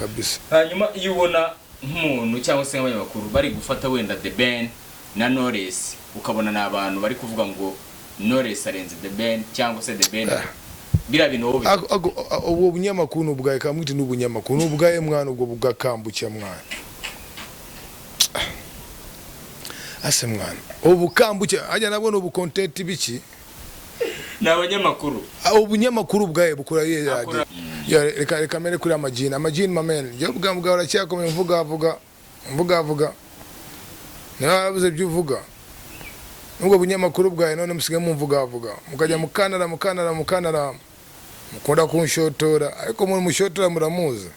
kabisa. Hanyuma iyo ubona nk'umuntu cyangwa se abanyamakuru bari gufata wenda The Ben na Knowless ukabona na abantu bari kuvuga ngo Knowless arenze The Ben cyangwa se The Ben bira binobe ubu bunyamakuru n'ubwaye kamwite n'ubunyamakuru n'ubwaye mwana ubwo bugakambukya mwana ase mwana ubu kambukya ajya nabona ubu content biki n'abanyamakuru ubunyamakuru bwaye bukora yeraje reka mere kuri amagini mamen yo bwambwa uracyakomeye mvuga nababuze byuvuga ubwo bunyamakuru bwaye none musige mumvuga mukajya mukanara mukunda kunshotora ariko muri mushotora muramuza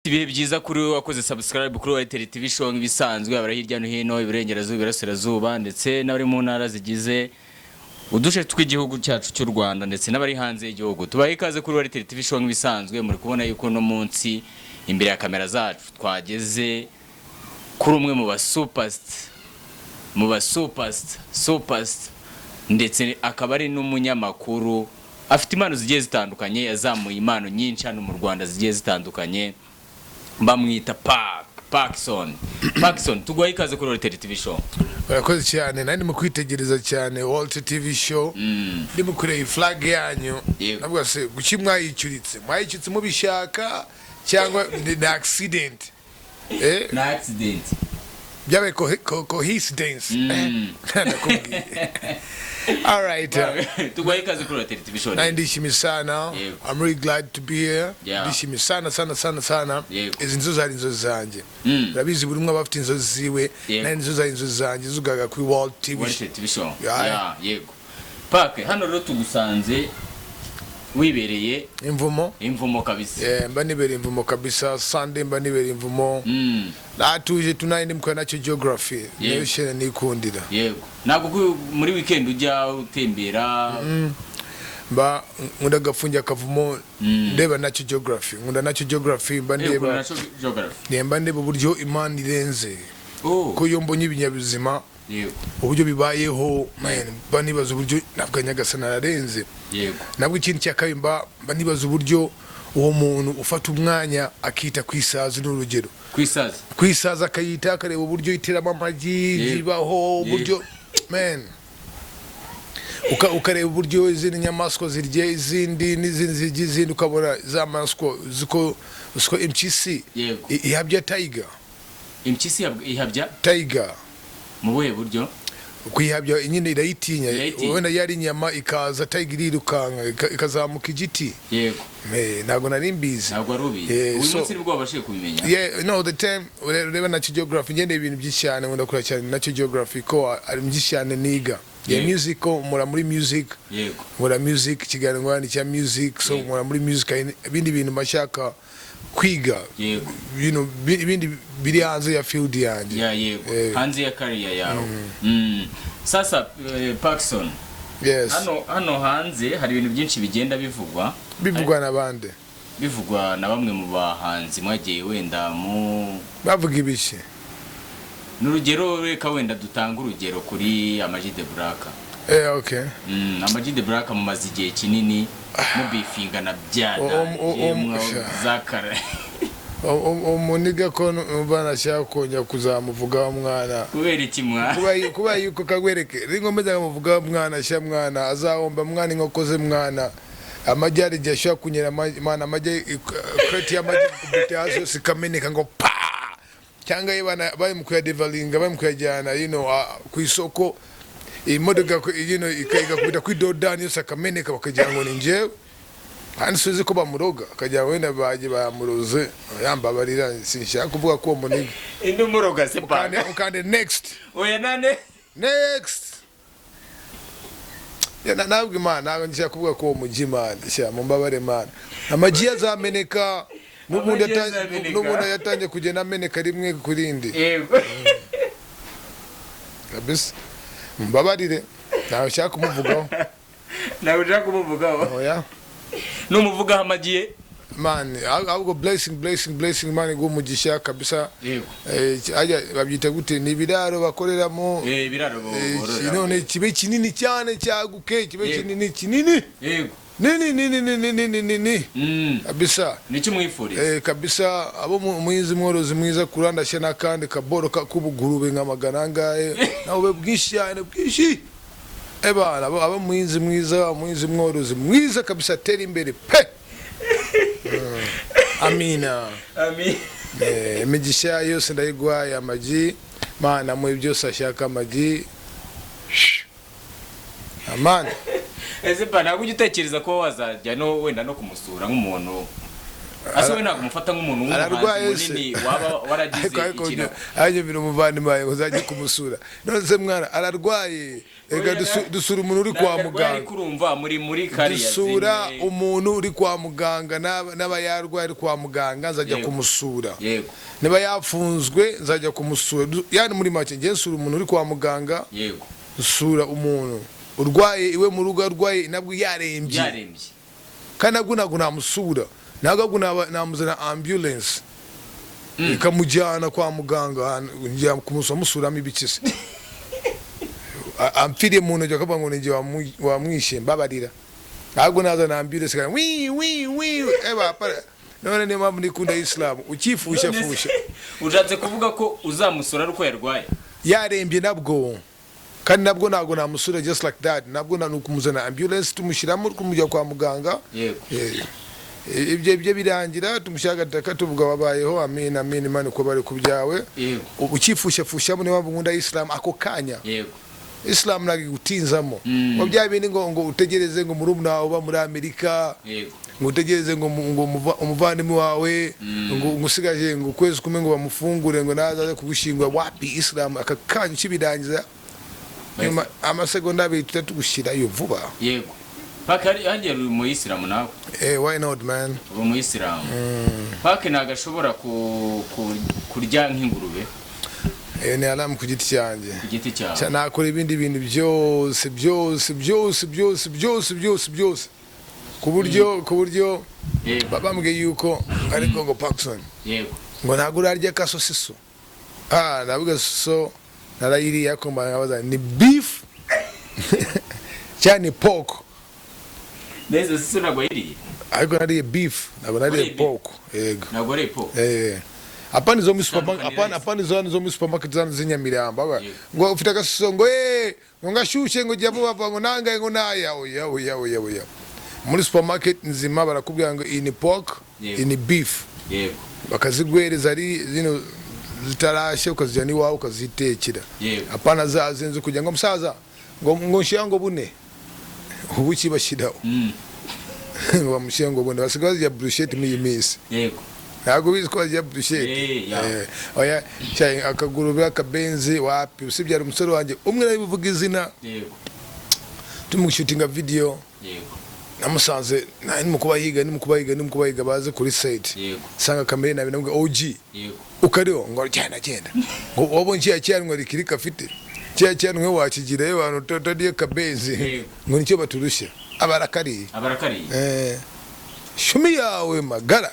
ibihe byiza kuri wakoze subscribe kuri wa TV show nk'ibisanzwe abari hirya no hino iburengerazuba iburasirazuba ndetse n'abari mu ntara zigize udushe tw'igihugu cyacu cy'u Rwanda ndetse n'abari hanze y'igihugu tubaye ikaze kuri wa TV show nk'ibisanzwe muri kubona yuko no munsi imbere ya kamera zacu twageze kuri umwe mu superstar ndetse akaba ari n'umunyamakuru afite impano zigiye zitandukanye yazamuye impano nyinshi hano mu Rwanda zigiye zitandukanye bamwita PAKSONI tuguhaye ikaze kuri Walter TV show. Urakoze cyane nandi mu kwitegereza cyane Walter TV show ndi mu kureba flag yanyu nabwo se guki mwayicuritse mubishaka cyangwa ni accident na accident byabe coincidence all right tuguhaye ikaze kuri Walter TV show. Ndishimye sana I'm really glad to be here ndishimye sana izi nzozi ari inzozi zanjye urabizi buri umwe abafite inzozi ziwe nani inzozi ari inzozi zanjye zugaga kuri Walter TV show yego PAK hano rero tugusanze wibereye imvumo kabisa mba nibereye imvumo kabisa Sunday mba nibereye imvumo natuje tunayindi mukora nacyo geography niyo shene nikundira yego ntabwo muri weekend ujya utembera mba nkunda gafunja kavumo ndeba nacyo geography mba ndeba uburyo Imana irenze ko yo mbonye ibinyabuzima uburyo bibayeho mba nibaza uburyo nabwo Nyagasani ararenze nabwo ikintu cyakabimba mba nibaza uburyo uwo muntu ufata umwanya akita kwisaza n'urugero kwisaza akayita akareba uburyo iteramo amagi bibaho uburyo ukareba uburyo izindi nyamaswa zirye izindi n'izindi zirya izindi ukabona za maswa ziko impyisi ihabya tiger mu buhe buryo kwihabya nyine irayitinya wenda yari inyama ikaza tiger irirukanka ikazamuka igiti yego ntabwo nari mbizi ntabwo arubi uyu munsi nibwo wabashije kubimenya no the time ureba nacyo geography ngende ibintu byinshi cyane nkunda kura cyane nacyo geography ko ari byinshi cyane niga music ko mura muri music mura music kiganwa ni cya music so mura muri music ibindi bintu mashaka kwiga ibindi biri hanze ya field yanjye hanze ya career yawe sasa PAKSONI hano hanze hari ibintu byinshi bigenda bivugwa n'abande bivugwa na bamwe mu bahanzi mwagiye wenda mu bavuga ibiki n'urugero reka wenda dutanga urugero kuri AMAG de Black okay AMAG de Black mu mazi igihe kinini mubifinga na byada zakara umuniga ko bana cyakonya kuzamuvuga umwana kubera iki mwana kuba yuko kagwereke ringomeza muvuga umwana sha mwana azahomba mwana inkokoze mwana amajyari cyashya kunyera mwana amajye kreti amajye kubite hazo sikameneka ngo pa cyangwa yibana bari mu kuyadivalinga bari mu kuyajyana ku isoko imodoka ikayiga kubita kwidodani yose akameneka bakagira ngo ni njyewe kandi suzi ko bamuroga akajya wenda baje bamuroze yambabarira sinshaka kuvuga ko muniga indi muroga se pa ukande next oya nane next nabwo Imana ntabwo nshaka kuvuga ko mujimana sha mumbabare Imana amaji azameneka n'ubundi yatangiye kugenda ameneka rimwe kurindi yego kabisa mbabarire nawe ushaka kumuvugaho nawe ushaka kumuvugaho oya numuvugaho amagiye man ahubwo blessing man gumugisha kabisa ajya babyita gute ni biraro bakoreramo biraro none kibe kinini cyane cyaguke kibe kinini yego nini kabisa nicyo mwifuriza kabisa abo muhinzi mworozi mwiza kuranda shana kandi kaboro kubugurube nkamagana ngaye nawe bwinshi cyane bwinshi ebana abo muhinzi mwiza muhinzi mworozi mwiza kabisa tera imbere pe amina amin imigisha yose ndayigwaye amaji mana mu byose ashaka amaji amana ese bana gutekereza ko wazajya no wenda no kumusura nk'umuntu aso we ntabwo mufata nk'umuntu w'umuhanzi munini waba waragize ikintu aje bino muvandimwe wawe uzajye kumusura none mwana ararwaye ega dusura umuntu uri kwa muganga kurumva muri kariya dusura umuntu uri kwa muganga n'abayarwaye ari kwa muganga nzajya kumusura yego niba yafunzwe nzajya kumusura yani muri make ngiye nsura umuntu uri kwa muganga yego dusura umuntu urwaye iwe mu rugo arwaye nabwo yarembye kandi nabwo namusura ntabwo namuzana ambulance ikamujyana kwa muganga njya kumusuramo ibikisi amfiriye mu ntoki akavuga ngo ninjye wamwishe mbabarira ntabwo nazana ambulance kandi wi none niyo mpamvu nikunda Islam ukifusha ushatse kuvuga ko uzamusura uko yarwaye yarembye nabwo kandi nabwo ntabwo namusura just like that nabwo nakumuzana ambulance tumushyiramo kumujya kwa muganga yego ibyo birangira tumushaka tuvuga babayeho amen imana uko bari kubyawe ukifusha niyo mpamvu nkunda Islam ako kanya yego Islam nagi gutinzamo ngo byabindi ngo utegereze ngo muri nawe uba muri Amerika yego ngo utegereze ngo umuvandimwe wawe ngo ngusigaje ngo kwezi kumwe ngo bamufungure ngo nazaze kugushingwa wapi Islam aka kanya kibirangiza amasegonda abiri tutatugushirayo vuba yego PAK handi uri mu Islam nawe why not man uri mu Islam PAK nagashobora kurya nk'ingurube ni alamu ku giti cyanjye cyawe nakora ibindi bintu byose ku buryo bambwiye yuko ariko ngo PAKSONI yego ngo ntabwo urarya kasosiso navuga so narayiriye akomba ngabaza ni beef cyane pork neza siso ntabwo yiriye ariko nariye beef ntabwo nariye pork yego ntabwo ari pork apana zo mu supermarket apana zo mu supermarket z'Inyamiramba ngo ufite agasoso ngo ngo ngashushe ngo jyamo bava ngo nangaye ngo naya oya muri supermarket nzima barakubwira ngo ini pork ini beef yego bakazigwereza ari zino zitarashe ukazijyana iwawe ukazitekera apana zazenze kugira ngo musaza ngo nshyira ngo bune ubuki bashyiraho ngo bamushyira ngo bune basigaye bazijya brushette muri iyi minsi yego ntabwo bizi ko bazijya brushette oya cyane akagurube akabenzi wapi usibye ari umusore wanjye umwe nabivuga izina tumushutinga video namusanze ni mukubahiga baze kuri site sanga kamera nabi nabwo OG ukariho ngo cyana genda ngo wabonye cyanwa rikirika afite cyanwa wakigira abantu todiye kabenzi ngo nicyo baturushya abarakari shumi yawe magara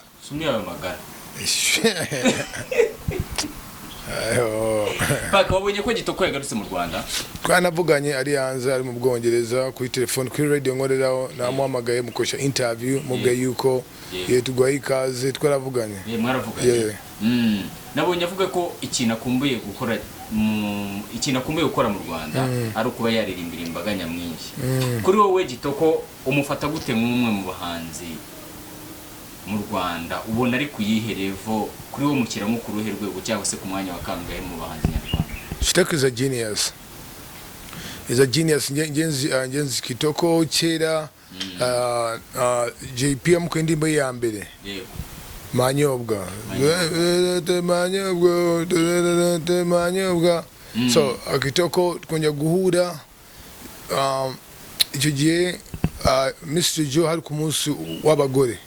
PAK wabonye ko kitoko yagarutse mu Rwanda twanavuganye ari hanze ari mu Bwongereza kuri telefone kuri radio nkoreraho namuhamagaye mukosha interview mubwiye yuko tugwaye ikaze twaravuganye mwaravuganye nabonye avuga ko ikintu akumbuye gukora mu Rwanda ari ukuba yaririmbira imbaga nyamwinshi kuri wowe kitoko umufata gute nk'umwe mu bahanzi mu Rwanda ubona ari kuyiherevo kuri wo mukira nko ku ruhe rwego cyangwa se ku mwanya wa kangahe mu bahanzi nyarwanda kitoko is a genius ngenzi kitoko kera JPM ku ndimbo ya mbere manyobwa so kitoko twongera guhura icyo gihe Mr. Joe hari ku munsi w'abagore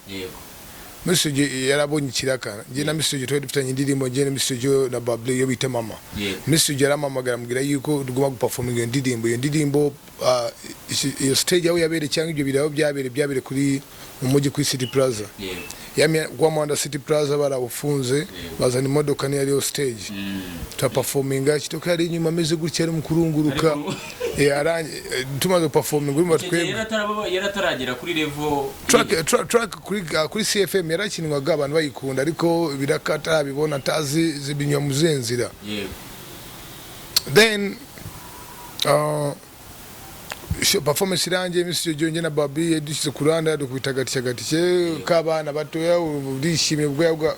Mr. Joe yarabonye ikiraka ngiye na Mr. Joe twari dufitanye indirimbo ngiye na Mr. Joe na Babli yo bita mama Mr. Joe yaramamagara ambwira yuko tugomba guperforminga iyo ndirimbo iyo stage aho yabereye cyangwa ibyo birabo byabere kuri mu mujyi kuri City Plaza yamye kwa Mwanda City Plaza barabufunze bazana imodoka ni ariyo stage performinga kitoko yari inyuma ameze gutya ari mukurunguruka tumaze performing urimo twebwe yarataragera kuri level track kuri CFM yarakinwaga abantu bayikunda ariko birakata bibona tazi zibinywa muzenzira then performance irangiye Mr. Jonge na Babi yadushyize ku Rwanda dukubita gatiye kabana batoya urishimye bwa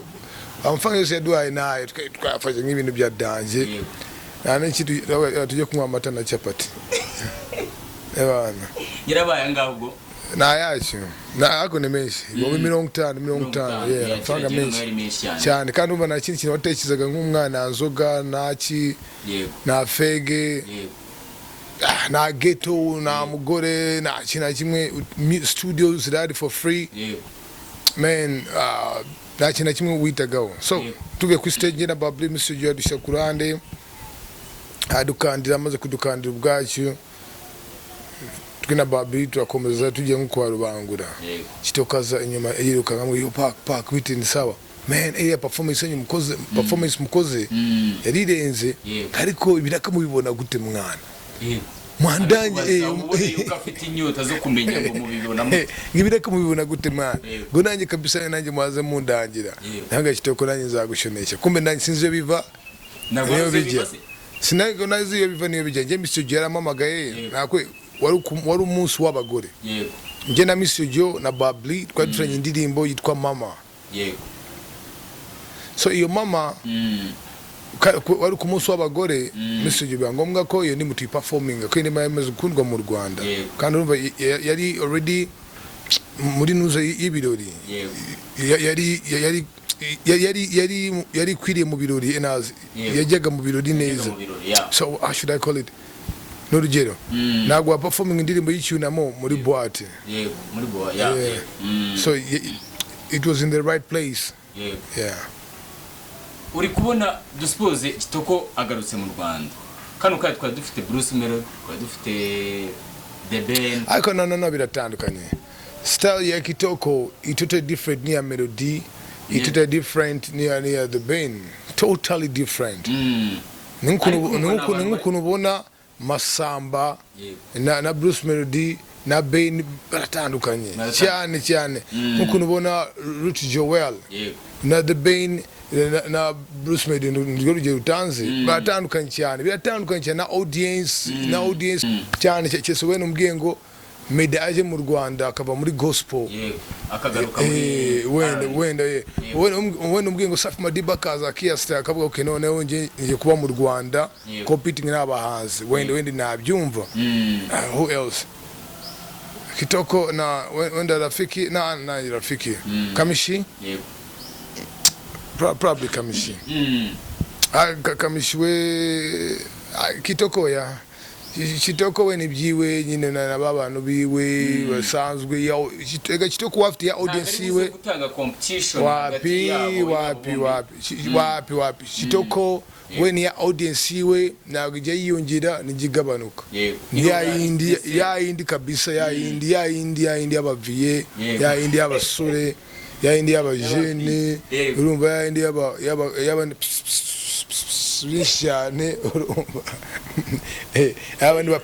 amfanga yose yaduhaye nayo twafashe nk'ibintu bya danje nane kitu tujye kunywa amata na chapati ebana yarabaye ngahubwo na yacu na ako ne menshi ngo 50 amfanga menshi cyane kandi umva na kintu watekerezaga nk'umwana anzoga naki na fege na ghetto na mugore na kina kimwe studios zirari for free man na kina kimwe witagaho so tuge ku stage na Babli Mr. Joe dusha kurande adukandira amaze kudukandira ubwacu twina Babli turakomeza tujye nko kwa rubangura kitokaza inyuma yiruka nkamwe yo PAK witini sawa man performance yenyu mukoze yarirenze ariko ibiraka mubibona gute mwana mwandanye ukafite inyota zo kumenya ngo mubibona ngibireka mubibona gute mwana ngo nanjye kabisa nanjye mwaze mundangira nanga kitoko nanjye nzagushonesha kumbe nanjye sinzi biva nayo bijya sinago nazi iyo biva niyo bijya nje Mr. Joe yaramamagaye nakwe wari umunsi w'abagore nje na Mr. Joe na Babli twadufanye indirimbo yitwa Mama so iyo mama wari ku munsi w'abagore Mr. Joe ngombwa ko iyo ni muti performing ko inema yamaze kundwa mu Rwanda kandi urumva yari already muri nuza y'ibirori yari kwiriye mu birori enazi yajyaga mu birori neza so how should I call it n'urugero nagwa performing indirimbo y'icyunamo muri boîte so it was in the right place uri kubona duspose kitoko agarutse mu Rwanda kano kandi twari dufite Bruce Melody twari dufite The Ben ariko no biratandukanye style ya kitoko itotally different near Melody itotally different near The Ben totally different nuko ubona masamba na Bruce Melody na Ben baratandukanye cyane nuko ubona Rich Joel na The Ben na Bruce Melody n'urugero rutanze baratandukanye cyane na audience cyane cyese we n'ubwengo Mede aje mu Rwanda akaba muri gospel akagaruka muri wenda ubwengo Safi Madiba kaza kiyasta akavuga ko noneho nje kuba mu Rwanda competing n'abahanzi wenda nabyumva who else kitoko na wenda rafiki na rafiki Kamishi probably Kamishi Kamishi we kitoko ya kitoko we nibyiwe nyine na babantu biwe basanzwe ya kitoko wafite ya audience iwe wapi kitoko we ni ya audience iwe ntabwo ijya yiyongera n'igigabanuka ya yindi kabisa ya yindi y'abaviye ya yindi y'abasore ya yindi y'abajene urumva ya yindi y'aba bishane urumva abandi ba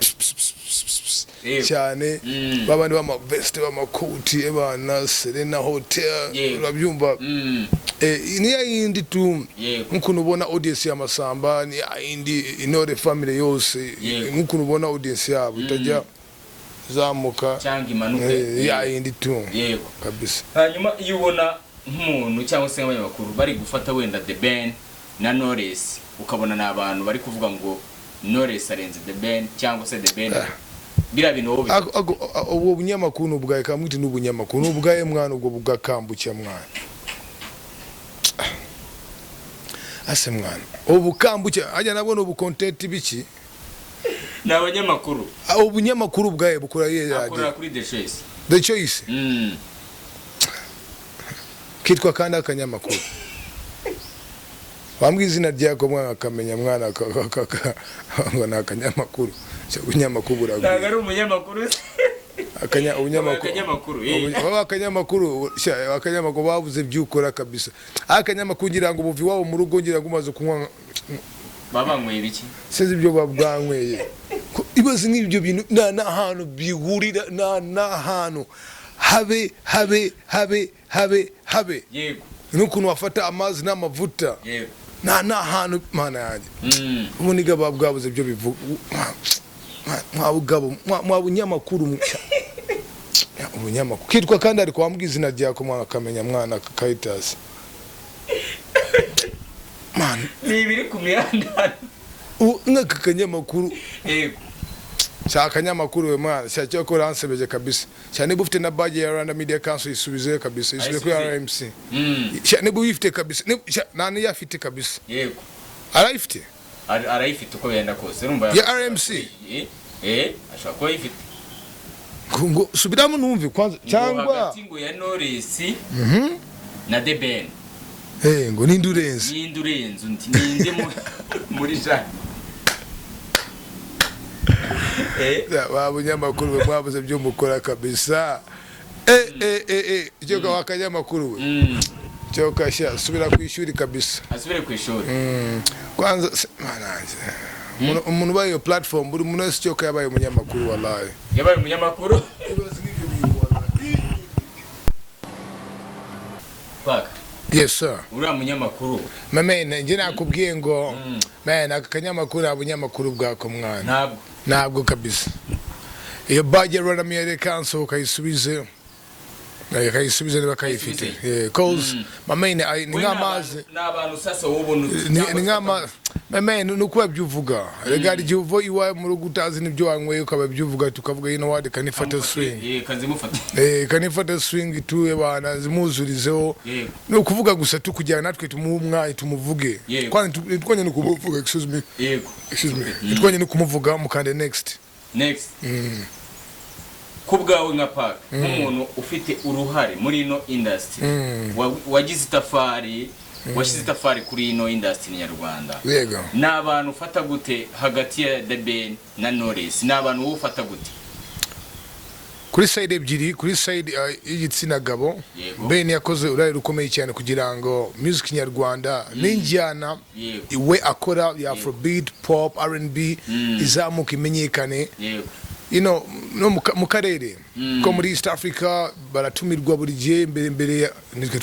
cyane babandi bama veste bamakoti ebana Serena Hotel urabyumva ni ya yindi tu nkuko ubona audience ya Masamba ni ya yindi inore family yose nkuko ubona audience yabo itajya zamuka cyangwa imanuke ya yindi tu kabisa hanyuma iyo ubona nk'umuntu cyangwa se abanyamakuru bari gufata wenda The Ben na Knowless ukabona nabantu bari kuvuga ngo Knowless arenze The Ben cyangwa se The Ben bira bintu ubu bunyamakuru ubwaye kamwiti n'ubunyamakuru ubwaye mwana ubwo bugakambukya mwana ase mwana ubukambukya ajya nabona ubu content biki n'abanyamakuru ubunyamakuru ubwaye bukora akora kuri The Choice kitwa kandi akanyamakuru wambwiye izina ryako mwana akamenya mwana ngo ni akanyamakuru ubunyamakuru buraguye ntabwo ari umunyamakuru akanyamakuru babuze byukora kabisa akanyamakuru ngira ngo ubuvi wabo mu rugo ngira ngo umaze kunywa babanyweye biki sinzi ibyo babwanyweye ibaze n'ibyo bintu na hantu bihurira na hantu habe yego n'ukuntu wafata amazi n'amavuta yego na hantu mana yanjye ubu niga babwabuze byo bivuga mwabunyamakuru ubunyamakuru kitwa kandi ari kwambwiza izina ryako mwana akamenya mwana kakayitasi man nibiri ku mihanda nk'aka kanyamakuru yego akanyamakuru we mwana cyo ko ransebeje kabisa cyane bufite na badge ya Rwanda Media Council isubize kabisa isubize kuri RMC cyane bufite kabisa nani yafite kabisa yego arayifite uko yenda kose urumva ya RMC ashaka ko yifite ngo subiramo numve kwanza cyangwa hagati ngo ya Knowless na The Ben ngo nindurenze ninde muri Jean babunyamakuru we mwabuze byo mukora kabisa cyo wakanyamakuru we cyo kasha subira ku ishuri kabisa asubire ku ishuri kwanza mananje umuntu bayo platform buri muntu wese cyo yabaye umunyamakuru wallahi yabaye umunyamakuru PAK yes sir uriya munyamakuru mamene nje nakubwiye ngo man akanyamakuru abunyamakuru bwako mwana ntabwo kabisa iyo budget Rwanda Media Council kayisubize niba kayifite cause mamene ni nk'amazi n'abantu sasa wubona ni nk'amazi mamene nuko babyuvuga regard igihuvo iwaye mu rugo utazi nibyo wanyweye ukababyuvuga tukavuga you know what kanifata swing kanifata swing tuwe bana zimuzurizeho no kuvuga gusa tukujyana natwe umwanya tumuvuge kwani twanye no kumuvuga excuse me twanye no kumuvuga mukande next kubwawe nka PAK nk'umuntu ufite uruhare muri ino industry wagize itafari washize itafari kuri ino industry nyarwanda yego n'abantu ufata gute hagati ya The Ben na Knowless n'abantu ufata gute kuri side ebyiri kuri side y'igitsina gabo Ben yakoze urare rukomeye cyane kugira ngo music nyarwanda n'injyana we akora ya Afrobeat pop R&B izamuka imenyekane you know no mukarere ko muri East Africa baratumirwa buri gihe mbere nitwe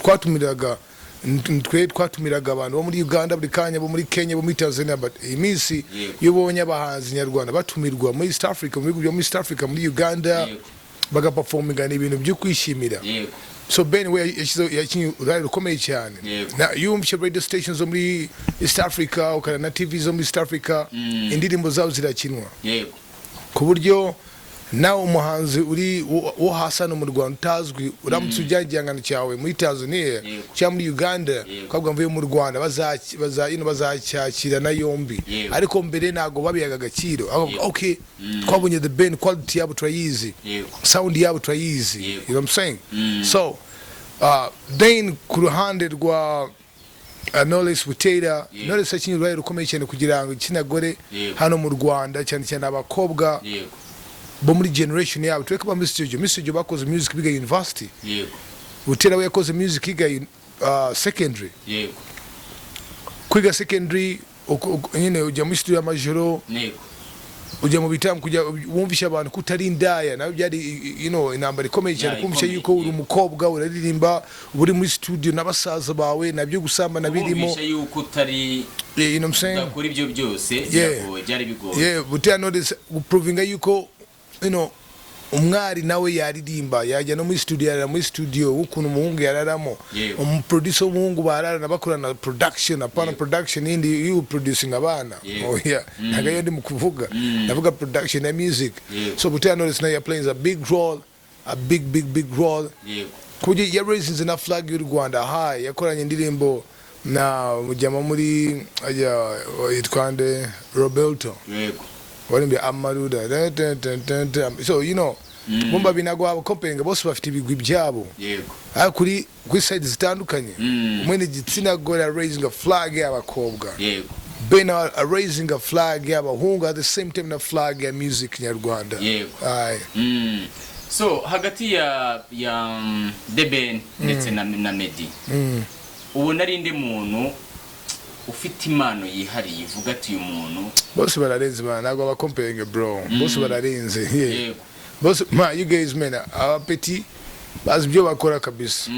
twatumiraga abantu bo muri Uganda buri kanya bo muri Kenya bo muri Tanzania but iminsi yobonye abahanzi nyarwanda batumirwa muri East Africa muri byo muri East Africa muri Uganda bagaperforminga ibintu byo kwishimira so Ben we yakinye urare rukomeye cyane na yumvise radio stations zo muri East Africa ukana na TV zo muri East Africa indirimbo zawo zirakinwa ku buryo nawe umuhanzi uri wo hasano mu Rwanda utazwi uramutse ujyangana cyawe muri Tanzania cyangwa muri Uganda kwabwa mvuye mu Rwanda bazacyakira na yombi ariko mbere nago babiyaga agaciro okay twabonye The Ben quality yabo turayizi sound yabo turayizi you know what I'm saying so then ku ruhande rwa Knowless Butera Knowless akinye urwaye rukomeye cyane kugira ngo kinagore hano mu Rwanda cyane cyane abakobwa bo muri generation yabo tweka ba Mr. bakoze music biga university Butera we yakoze music biga secondary kwiga secondary nyine ujya mu studio y'amajoro ujya mu bitamu kujya wumvisha abantu kutarindaya nawe byari you know inambara ikomeye cyane kumvisha yuko uri umukobwa uraririmba uri muri studio n'abasaza bawe nabyo gusamba nabirimo kumvisha yuko utari you know what I'm saying kuri ibyo byose byari bigoye Butera Knowless provinga yuko you know umwari nawe yaririmba yajya no muri studio ukuntu umuhungu yararamo umuproducer w'umuhungu bararana bakorana production apana production indi you producing abana nagayo ndi mukuvuga navuga production ya music so Butera Knowless now playing a big role a big role kuje ya raisins na flag y'u Rwanda high yakoranye indirimbo na mujyama muri yitwande Roberto warimbe amaruda so you know bumva binagwa abakompenga bose bafite ibigwi byabo yego kuri side zitandukanye umwe ni igitsina gore raising a flag y'abakobwa yego Ben are raising a flag y'abahungu at the same time na flag ya music nyarwanda yego so hagati ya The Ben ndetse na Meddy ubona ari inde muntu ufite impano yihariye ivuga ati uyu muntu bose bararenze bana nagwa abakompenga bro bose bararenze yego bose you guys man abapeti bazi byo bakora kabisa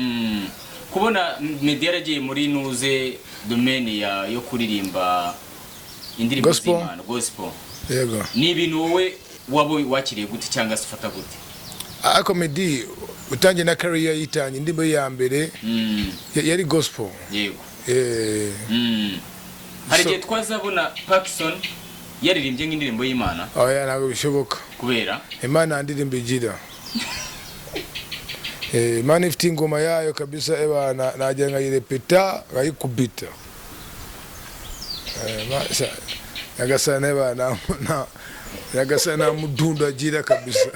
kubona Meddy yaragiye muri nuze domaine yo kuririmba indirimbo z'Imana gospel yego ni ibintu wowe wabo wakiriye gute cyangwa se ufata gute Meddy utangiye na career yitanye indirimbo ya mbere yari gospel yego hari igihe twazabona PAKSONI yaririmbye nk'indirimbo y'Imana oya ntabwo bishoboka kubera Imana ndirimbo igira Imana ifite ingoma yayo kabisa ebana najya nkayirepeta nkayikubita yagasana bana yagasana mudundo agira kabisa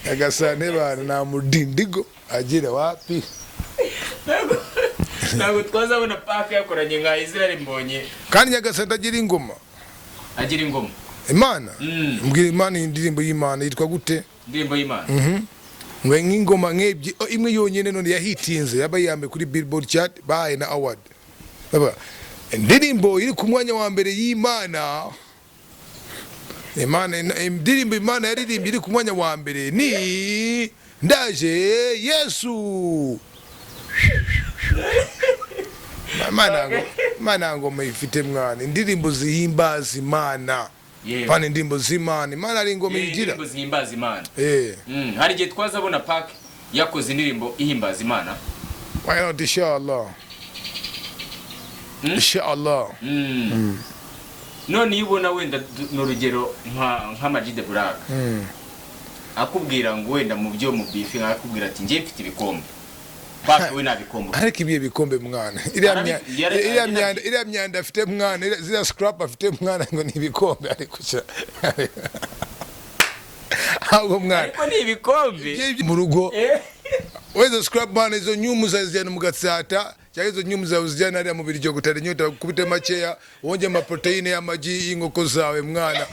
yagasana bana na mudindigo agira wapi ntabwo twazabona PAK yakoranye nka Israel Mbonye kandi yagasana agira ingoma Imana mbwira Imana indirimbo y'Imana yitwa gute indirimbo y'Imana ngwe nk'ingoma nk'ebyi imwe yonyene none yahitinze yaba yambe kuri Billboard chart bahaye na award indirimbo iri ku mwanya wa mbere y'Imana indirimbo Imana yaririmbye iri ku mwanya wa mbere ni ndaje Yesu Mana ngoma ifite mwana indirimbo zihimbaza Imana pana indirimbo z'Imana Imana ari ingoma igira indirimbo zihimbaza Imana hari igihe twazabona PAK yakoze indirimbo ihimbaza Imana why not inshallah inshallah none yubona wenda n'urugero nka Majide Black akubwira ngo wenda mu byo mu bifi akubwira ati ngiye mfite ibikombe PAK we nabikombe ariko ibiye bikombe mwana iriya myanda afite mwana zira scrap afite mwana ngo ni ibikombe ariko ahubwo mwana ariko ni ibikombe mu rugo weza scrap mwana izo nyumu zazijyana mu gatsata cyangwa izo nyumu zawuzijyana hariya mu biryo gutara inyota kubite makeya wonge ama proteine y'amagi y'inkoko zawe mwana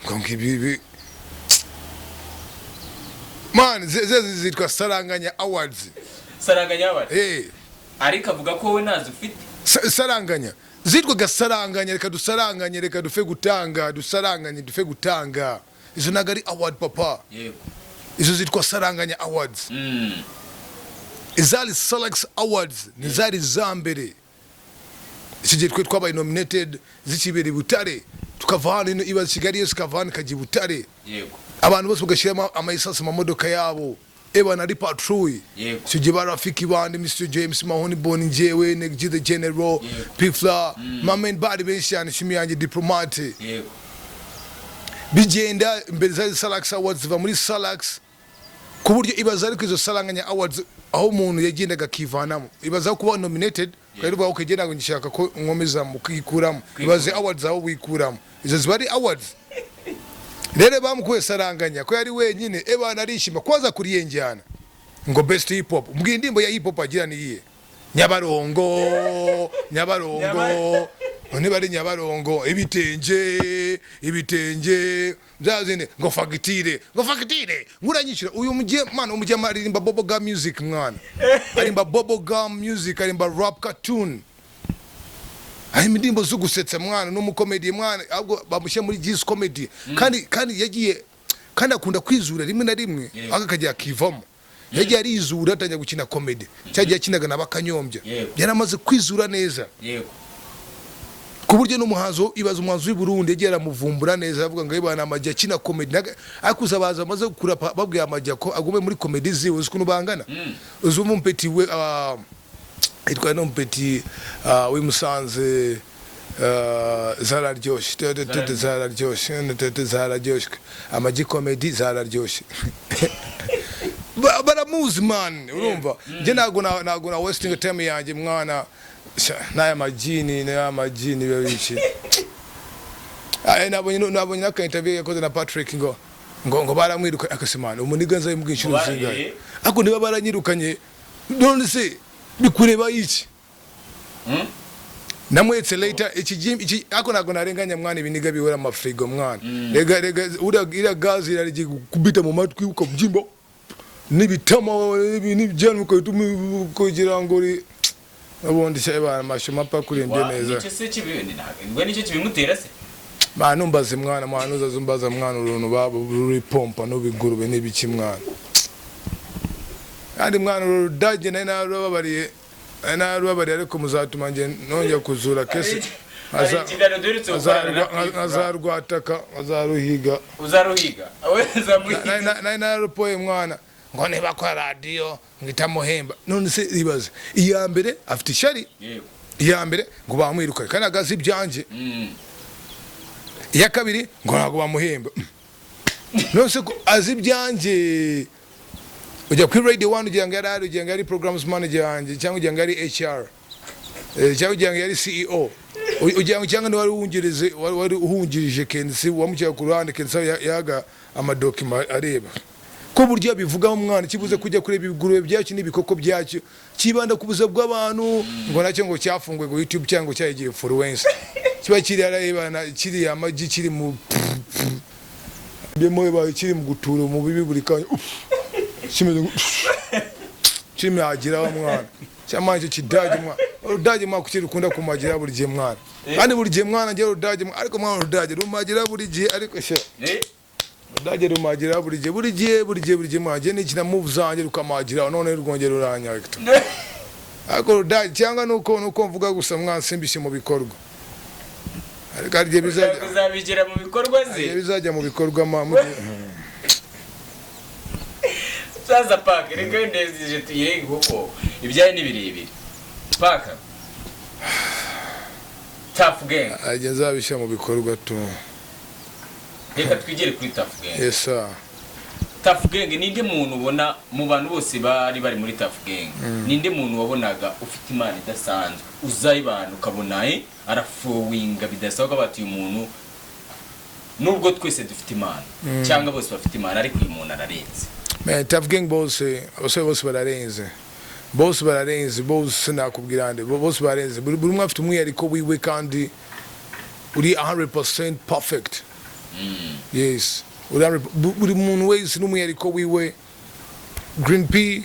ngo ngibi man zeze zitwa Saranganya Awards ariko avuga ko we nazo ufite Saranganya zitwa gasaranganya reka dusaranganye reka dufe gutanga dusaranganye dufe gutanga izo nagari award papa yego izo zitwa Saranganya Awards izali Salax Awards nizari zambere ikije twe twabaye nominated zikibere Butare tukavana ino iba Kigali yose kavana kaji Butare yego abantu bose bagashiramo amaisasa mu modoka yabo eba na patrouille sije barafiki bandi Mr James Mahoni Boni njewe Negji the General Pifla mamen bari benshana shimi yanje diplomate bigenda mbere za Salax Awards ziva muri Salax ku buryo ibaza ariko izo Saranganya Awards aho umuntu yagendaga kivanamo ibaza kuba nominated kandi baho kugenda ngo ngishaka ko nkomeza mu kwikuramo ibaze awards aho wikuramo izo zibari awards rero bamukuye Saranganya ko yari wenyine ebana arishima kwaza kuri yenjyana ngo best hip hop mbwi ndimbo ya hip hop agira ni iye Nyabarongo none bari Nyabarongo ibitenje byazine ngo fagitire nguranyishira uyu mujye mana umujye maririmba bubblegum music mwana arimba bubblegum music arimba rap cartoon ari ndimbo zo gusetsa mwana no mu comedy mwana ahubwo bamushe muri Jesus comedy kandi yagiye kandi akunda kwizura rimwe na rimwe akakajya akivamo yagiye arizura atanya gukina comedy cyagiye akinaga nabakanyombya yaramaze kwizura neza ku buryo n'umuhanzo ibaza umuhanzo w'i Burundi yagiye aramuvumbura neza avuga ngo ibana amajya akina comedy akuza baza amaze kurapa babwiye amajya ko agume muri comedy ziwe ukuntu bangana uzumu mpeti we itwa no mpeti we Musanze zararyoshye zararyoshye amajya comedy zararyoshye baramuzi man urumva je nago na wasting time yanjye mwana naya majini bibici nabonye naka interview yakoze na Patrick ngo ngo baramwiruka akasemana umuniga nzaye mubwinshuro zingaye ako niba baranyirukanye none se bikureba iki namwetse later iki ako nago narenganya mwana ibiniga biwera amafrigo mwana rega ura gazi irarije kubita mu matwi ukabyimba nibitama n'ibyanu kugira ngo ubundi cyaba amashuma pa kurembye neza nicyo se kibindi ntabwo nicyo kibimutera se mwana umbaze mwana uzazumbaza mwana uruntu babo ruri pompa no bigurube n'ibiki mwana kandi mwana urudage narubabariye ariko muzatuma nge nongera kuzura kese azarwataka azaruhiga uzaruhiga narupoye mwana ngo niba kwa radio ngitamuhemba none se ibaze iya mbere afite ishari iya mbere ngo bamwiruka kandi agazi byanje iya kabiri ngo ntago bamuhemba none se azi byanje ujya kuri radio 1 ugira ngo yari programs manager yanjye cyangwa ugira ngo yari HR cyangwa ugira ngo yari CEO ugira ngo cyangwa wari uhungirije Kensi wamukiye ku ruhande Kensi yaga amadokima areba ko buryo bivuga umwana kibuze kujya kureba ibigurube byacu n'ibikoko byacu kibanda kubuza bw'abantu ngo nacyo ngo cyafungwe go YouTube cyangwa cyagiye influencer kiba kiri arabana kiri amagi kiri mu bemo kiri mu gutura mu bibi buri kanya kimeze kimwe agira mwana cyamanje kidage mwana urudage mwana kukiri ukunda kumagira buri gihe mwana kandi buri gihe mwana ngiye urudage ariko mwana urudage rumagira buri gihe ariko sha urudage rumagira buri gihe mwana n'ikina move zanjye rukamagira none rwongera uranyagito ariko urudage cyangwa nuko mvuga gusa mwana simbishe mu bikorwa ariko arije bizabigira mu bikorwa ze bizajya mu bikorwa mama saza PAK reka ndezije tuyirenge kuko ibyaye nibirebire PAK tough gang ageza bisha mu bikorwa tu reka twigere kuri tough gang yes sir tough gang ninde muntu ubona mu bantu bose bari muri tough gang ninde muntu wabonaga ufite imana idasanzwe uzayibana ukabona arafowinga bidasaba bati uyu muntu nubwo twese dufite imana cyangwa bose bafite imana ariko uyu muntu ararenze man tough gang bose bararenze bose nakubwirande bose bararenze buri umwe afite umwihariko wiwe kandi uri 100% perfect yes buri muntu wese n'umwihariko wiwe Green P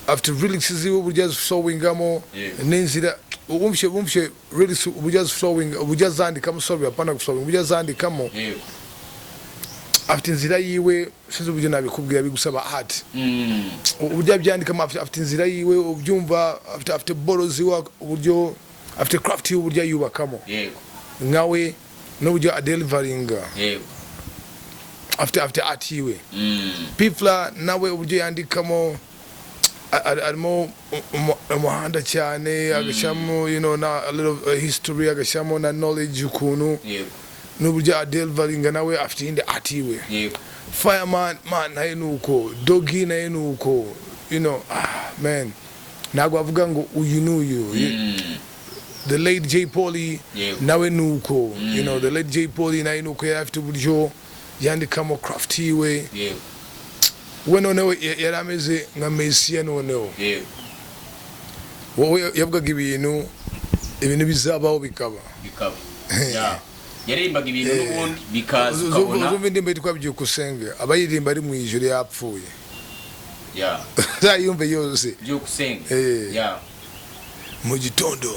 after really siziwe burya sowingamo n'inzira umfye really burya sowing burya zandikamo sorry apana gusowing burya zandikamo afite inzira yiwe sinzi uburyo nabikubwira bigusaba art uburyo byandikamo afite inzira yiwe ubyumva afite borozi wa uburyo afite craft uburyo yubakamo yego nkawe n'uburyo adeliveringa yego afite art yiwe pifla nawe uburyo yandikamo arimo umuhanda cyane agashamo na a little history agashamo na knowledge ukuntu yego n'uburyo adeliveringa nawe afite indi art yiwe yego fireman naye nuko dogi naye nuko man ntabwo bavuga ngo uyu n'uyu the late J Polly nawe nuko the late J Polly naye nuko yari afite uburyo yandikamo craft yiwe we noneho yari ameze nka Mesiya noneho wowe yavugaga ibintu bizabaho bikaba yaririmbaga ibintu n'ubundi bikaza ukabona uzumva indirimbo yitwa byukusenge abayiririmba ari mu ijuru yapfuye yumve yose byukusenge mu gitondo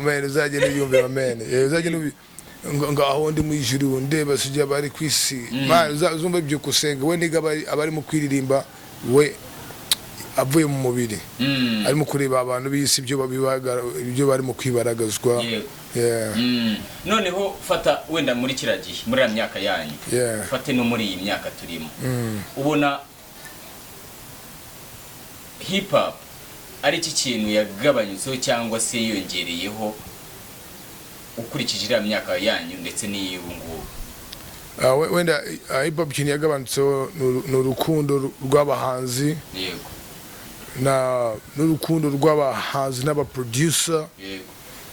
man uzajya n'iyumve amen uzajya ngaho ndi mu ijuru ndeba sujya bari kwisi man uzumva byukusenge we niga abari mu kwiririmba we avuye mu mubiri arimo kureba abantu bisi ibyo bari mu kwibaragazwa noneho fata wenda muri kiragihe muri ya myaka yanyu fate no muri iyi myaka turimo ubona hip hop ari iki kintu yagabanyutseho cyangwa se yongereyeho ukurikije iriya myaka yanyu ndetse n'iy'ubu ngubu wenda hip hop kintu yagabanutseho ni urukundo rw'abahanzi n'urukundo rw'abahanzi n'abaproducer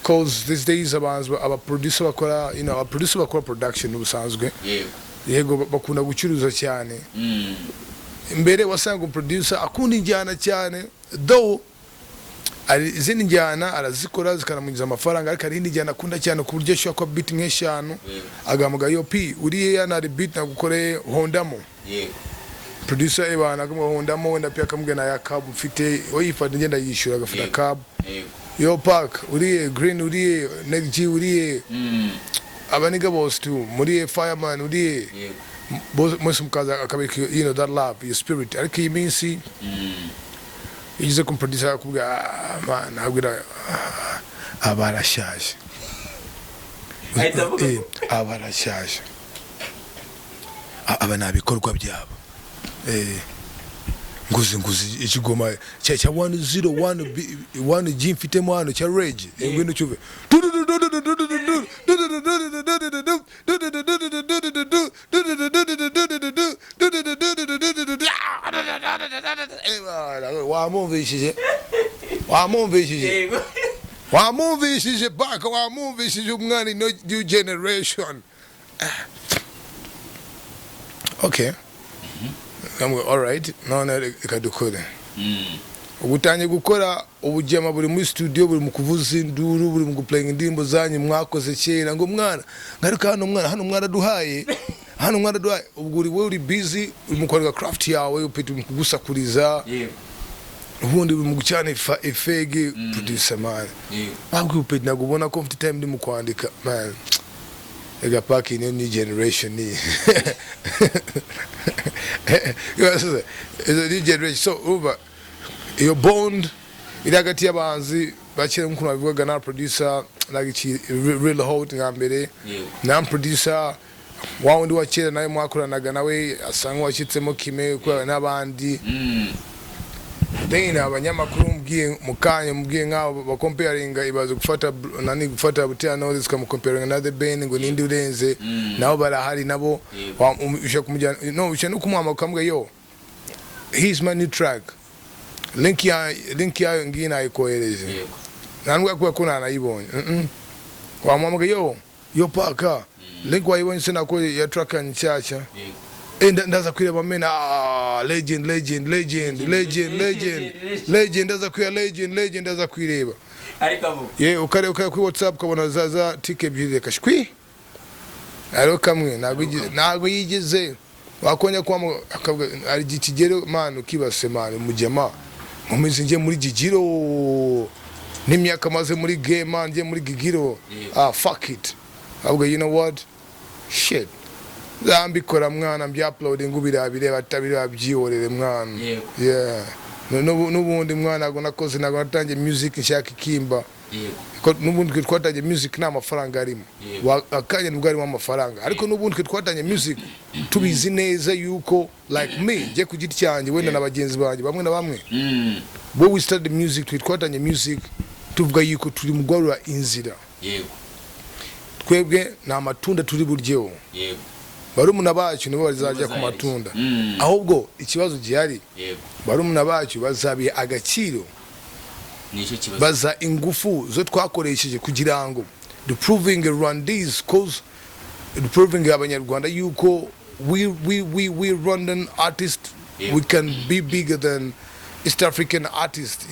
cause these days aba producer bakora aba producer bakora production ubusanzwe yego bakunda gucuruza cyane mbere wasanga producer akunda injyana cyane though izindi njyana arazikora zikanamugiza amafaranga ariko ari injyana akunda cyane ku buryo ashobora kuba beat nk'eshanu agamuga yo p uriye yana beat nagukoreye hondamo producer ibana hondamo wenda pia kamubwe na yakab ufite oyifata ngenda yishura agafata cab yo PAK uriye green uriye next uriye abaniga boss tu muri fireman uriye boss mukaza akabika that love your spirit ariko iminsi igize ku producer akubwa man abwira abarashaje abarashaje abana bikorwa byabo nguzi ikigoma cya 101 G mfitemo hano cya rage ngwino cyuve wamumvishije PAK wamumvishije umwana new generation okay all right none ikadukore ubutanye gukora ubujema buri muri studio buri mu kuvuza induru buri mu guplaying indirimbo zanyu mwakoze kera ngo mwana ngaruka hano mwana duhaye ubwo uri busy uri mu korega craft yawe upite mu kugusakuriza ubundi uri mu gucyana efege producer man ahubwo upite nagubona ko mfite time ndi mu kwandika man ega PAK in new generation ni is a new generation so over your bond iragati y'abanzi bakira nk'uko babivuga na producer like real hot ngambere na producer wawundi wakira nawe mwakoranaga nawe asanga washyitsemo kime kwa n'abandi then abanyamakuru mubwiye nk'abo bakomparinga ibaze gufata butera knowledge kamukomparinga na the band ngo nindi urenze nabo barahari nabo usha kumujyana no usha no kumuhama ukambwe yo he's my new track link ya ngina ayikohereje nanubwa kuba kuna anayibonye wamwambwe yo PAK link wayibonye sena ko ya track nshyashya ndaza kwireba mena legend ndaza kwira legend ndaza kwireba ariko ukareka ku WhatsApp kabona zaza tike byire kashwi ariko kamwe nago yigeze wakonya kwa ari gikigero man ukibase man mujema mumizi nje muri gigiro n'imyaka maze muri game man nje muri gigiro fuck it ahubwo you know what shit zambikora mwana mbya-uploading ubirabire batabira byihorere mwana yeah nubundi mwana ago nakoze nago natangiye music nshaka ikimba nubundi twatangiye music nta mafaranga arimo akanya nibwo arimo amafaranga ariko nubundi twatangiye music tubizi neza yuko like me je ku giti cyanjye wenda nabagenzi banjye bamwe na bamwe bo we started music twatangiye music tuvuga yuko turi mugwarura inzira twebwe na matunda turi buryeho barumuna bacu nibo bazajya ku matunda ahubwo ikibazo gihari barumuna bacu bazabiye agaciro baza ingufu zo twakoresheje kugira ngo the proving Rwandese cause the proving abanyarwanda yuko we Rwandan artists we can be bigger than East African artists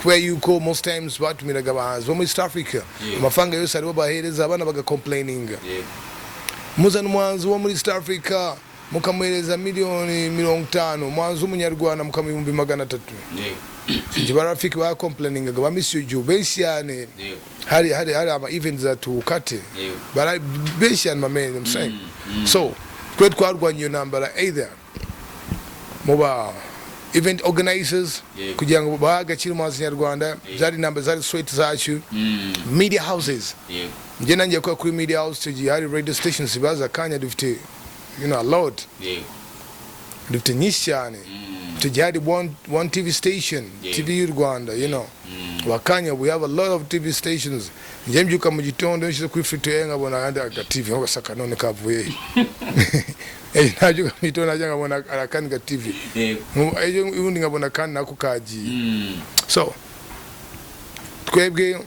where you call most times batumiraga abahanzi bo muri East Africa amafanga yose aribo bahereza abana baga complaining muzana umuhanzi wo muri East Africa mukamuhereza miliyoni 50 umuhanzi w'umunyarwanda mukamubihumbi 300 nje barafiki ba complaining ga bamisiyo ju benshane hari ama events atukate bara benshane mamene I'm saying so kwet kwarwanya number either muba event organizers kugira ngo bagaciro mu Nyarwanda zari number zari sweet zacu media houses nje nanjye kwa kuri media house tugi hari radio stations baza kanya dufite a lot dufite nyishane tugi hari one TV station TV Rwanda wakanya we have a lot of TV stations nje mbyuka mu gitondo nshyize kuri free ngabona andi aga TV ngasaka none kavuye ntajya mito najya ngabona arakani ga TV ubundi ngabona kandi nako kagiye so twebwe